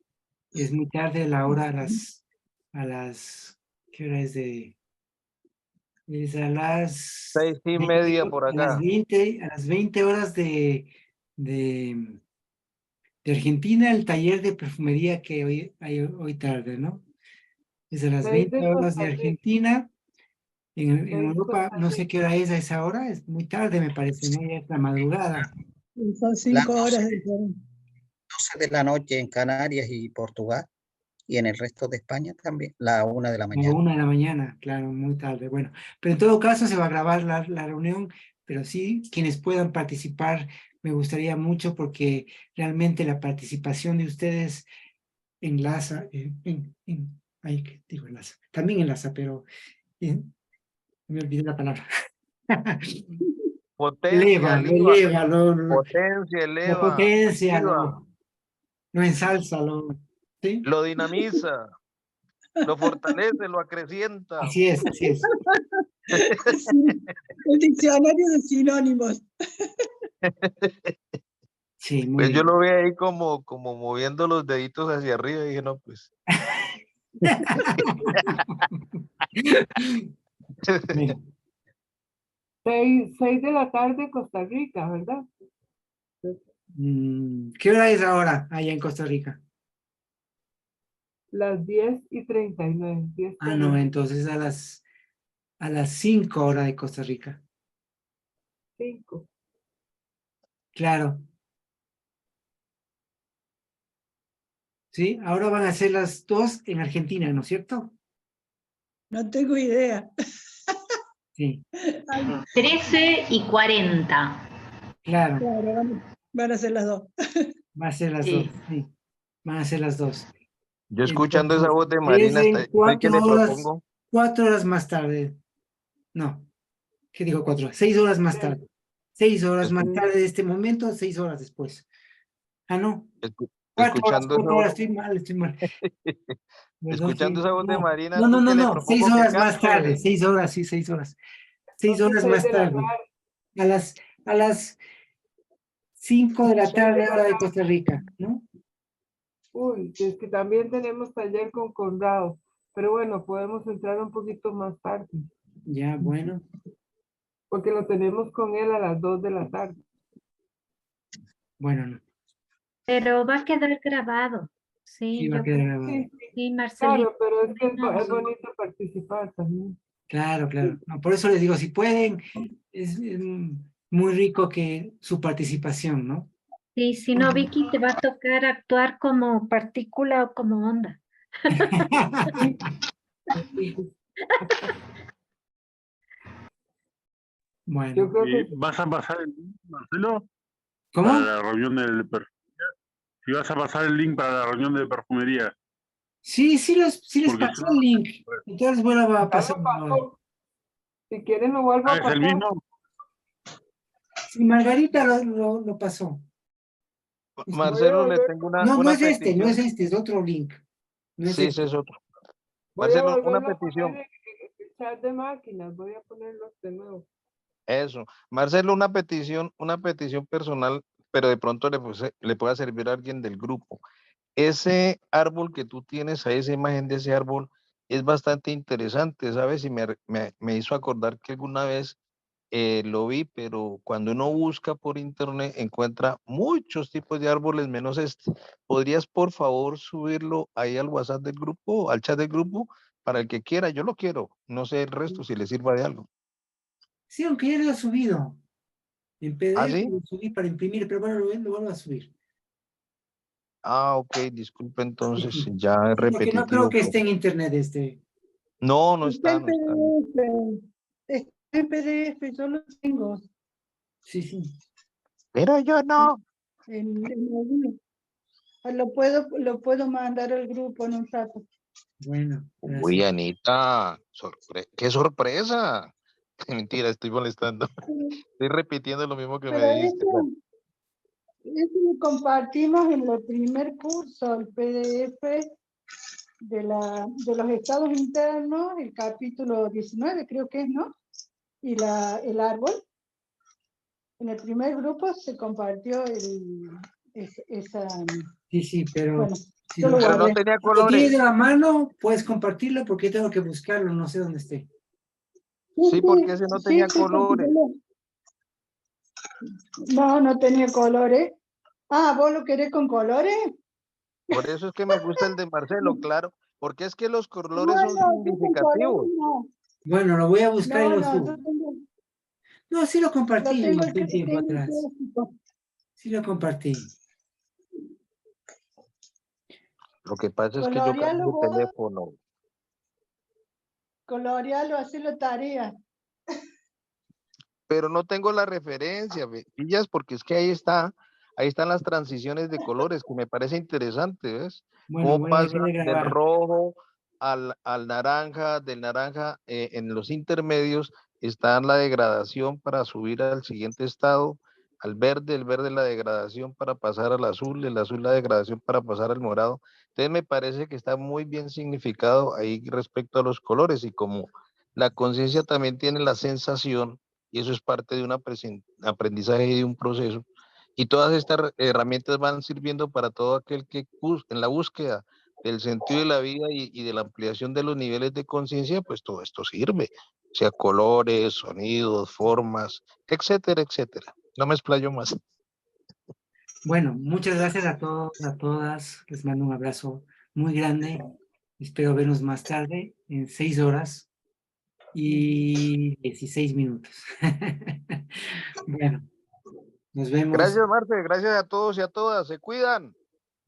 la hora ¿qué hora es es a las 6:30 por a las acá. 20 horas de Argentina, el taller de perfumería que hay hoy tarde, ¿no? Es a las 20 horas de Argentina. En Europa, no sé qué hora es a esa hora, es muy tarde, me parece, ¿no? Ya es la madrugada. Son Las 5 horas de diferencia. 12 de la noche en Canarias y Portugal. Y en el resto de España también, la 1 de la A la mañana. 1 de la mañana, claro, muy tarde. Bueno, pero en todo caso se va a grabar la reunión, pero sí, quienes puedan participar, me gustaría mucho porque realmente la participación de ustedes enlaza, ay, ¿qué digo enlaza? También enlaza, pero me olvidé la palabra. Potencia, eleva, potencia, lo eleva, potencia, activa, lo ensalza, ¿sí? lo dinamiza, lo fortalece, lo acrecienta. Así es, así es. El diccionario de sinónimos. Sí, muy Pues yo bien. lo vi ahí como moviendo los deditos hacia arriba y dije, no, pues. Bien. 6 de la tarde Costa Rica, ¿verdad? ¿Qué hora es ahora allá en Costa Rica? Las 10:39. Ah, no, entonces a las 5 horas de Costa Rica. 5. Claro. Sí, ahora van a ser las 2 en Argentina, ¿no es cierto? No tengo idea. Sí, 13:40. claro, Claro, van a ser las 2. va a ser las Sí. 2, sí, van a ser las 2. Yo escuchando esa Entonces, voz de es Marina, en estoy que le 4 propongo. horas más tarde. No, ¿qué digo 4 horas? 6 horas más tarde. 6 horas más escu- tarde de este momento, 6 horas después. Ah, no, 4 horas, escuchando esa 4 horas, voz, estoy mal. Perdón, escuchando esa voz de no, Marina, no, no, estoy no, que le no, 6 propongo que horas más cante. tarde, 6 horas, sí, 6 horas. 6 Entonces, horas 6 más de la tarde. tarde. A las 5 de la 6 de tarde, la hora de tarde. Costa Rica, ¿no? Uy, es que también tenemos taller con Conrado. Pero bueno, podemos entrar un poquito más tarde. Ya, bueno, Porque lo tenemos con él a las 2 de la tarde. bueno, no. Pero va a quedar grabado. Sí, Sí, va a yo quedar creo grabado. Sí, que sí, Marcelito. claro, pero es que es Podemos- bonito participar también. Claro, claro. No, por eso les digo, si pueden, es muy rico que su participación, ¿no? Sí, si no, Vicky, te va a tocar actuar como partícula o como onda. Bueno, Yo creo ¿Y que vas a pasar el link, Marcelo, para ¿cómo? la reunión de perfumería? Si vas a pasar el link para la reunión de perfumería, Sí, sí les porque pasé yo el no... link. Entonces, bueno, va a ya pasar. lo pasó. Si quieren lo vuelvo Ah, a ¿es el pasar. mismo? Sí, Margarita lo pasó. Marcelo, le volver- tengo No, no una es este, no petición. es este, es otro link. No es Sí, ese este. es otro. Voy a Marcelo, una volverlo a poner petición. en el chat de máquinas. Voy a ponerlos de nuevo. Eso. Marcelo, una petición personal, pero de pronto le pueda servir a alguien del grupo. Ese árbol que tú tienes, ahí, esa imagen de ese árbol, es bastante interesante, ¿sabes? Y me hizo acordar que alguna vez lo vi, pero cuando uno busca por internet encuentra muchos tipos de árboles menos este. ¿Podrías, por favor, subirlo ahí al WhatsApp del grupo, al chat del grupo, para el que quiera? Yo lo quiero. No sé el resto si le sirva de algo. Sí, aunque ya lo he subido. En ¿Ah, PDF sí? lo subí para imprimir, pero bueno, lo vuelvo a subir. Ah, ok, disculpe Sí, entonces, sí. ya es Sí, porque no creo repetitivo, que pero esté en internet este. no, no Está está, en no está. PDF. Está en PDF, yo lo tengo. Sí, sí. Pero yo no. En alguno. Lo puedo mandar al grupo en un rato. Bueno, Uy, gracias. Anita, qué sorpresa. Mentira, estoy molestando. Estoy repitiendo lo mismo que me Pero dijiste. Bueno, eso lo compartimos en el primer curso, el PDF de los estados internos, el capítulo 19 creo que es, ¿no? Y el árbol. En el primer grupo se compartió esa... Sí, sí, pero Bueno, si yo lo, lo pero no guardé. tenía si lo tienes de colores. la mano, puedes compartirlo porque tengo que buscarlo, no sé dónde esté. Sí, porque ese no tenía Porque colores. no tenía colores. Ah, ¿vos lo querés con colores? Por eso es que me gusta el de Marcelo, claro. Porque es que los No, colores son yo con colores significativos. no. Bueno, lo voy a buscar y lo No, subo. No, sí lo lo compartí tengo un tiempo tengo atrás. clásico. Sí lo compartí. Lo que pasa es que yo Colorealo cambio de vos, teléfono. colorealo, hacelo tarea. Pero no tengo la referencia, pillas, porque es que ahí están las transiciones de colores, que me parece interesante, ¿ves? Bueno, Cómo voy a dejar pasa de del grabar. rojo al naranja, del naranja, en los intermedios está la degradación para subir al siguiente estado, al verde, el verde la degradación para pasar al azul, el azul la degradación para pasar al morado. Entonces me parece que está muy bien significado ahí respecto a los colores, y como la conciencia también tiene la sensación, y eso es parte de un aprendizaje y de un proceso. Y todas estas herramientas van sirviendo para todo aquel que en la búsqueda del sentido de la vida y de la ampliación de los niveles de conciencia, pues todo esto sirve, o sea, colores, sonidos, formas, etcétera, etcétera. No me explayo más. Bueno, muchas gracias a todos, a todas. Les mando un abrazo muy grande. Espero vernos más tarde, en 6 horas y 16 minutos. Bueno, nos vemos Gracias, Marte, gracias a todos y a todas, se cuidan.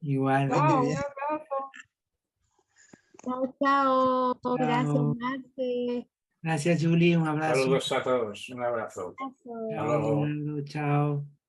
igual. Chao, un abrazo. Chao, chao. Gracias, Chao. Marte. Gracias, Julie. Un abrazo. Saludos a todos. Un abrazo. Abrazo. Hasta Chao, luego. Leonardo. Chao.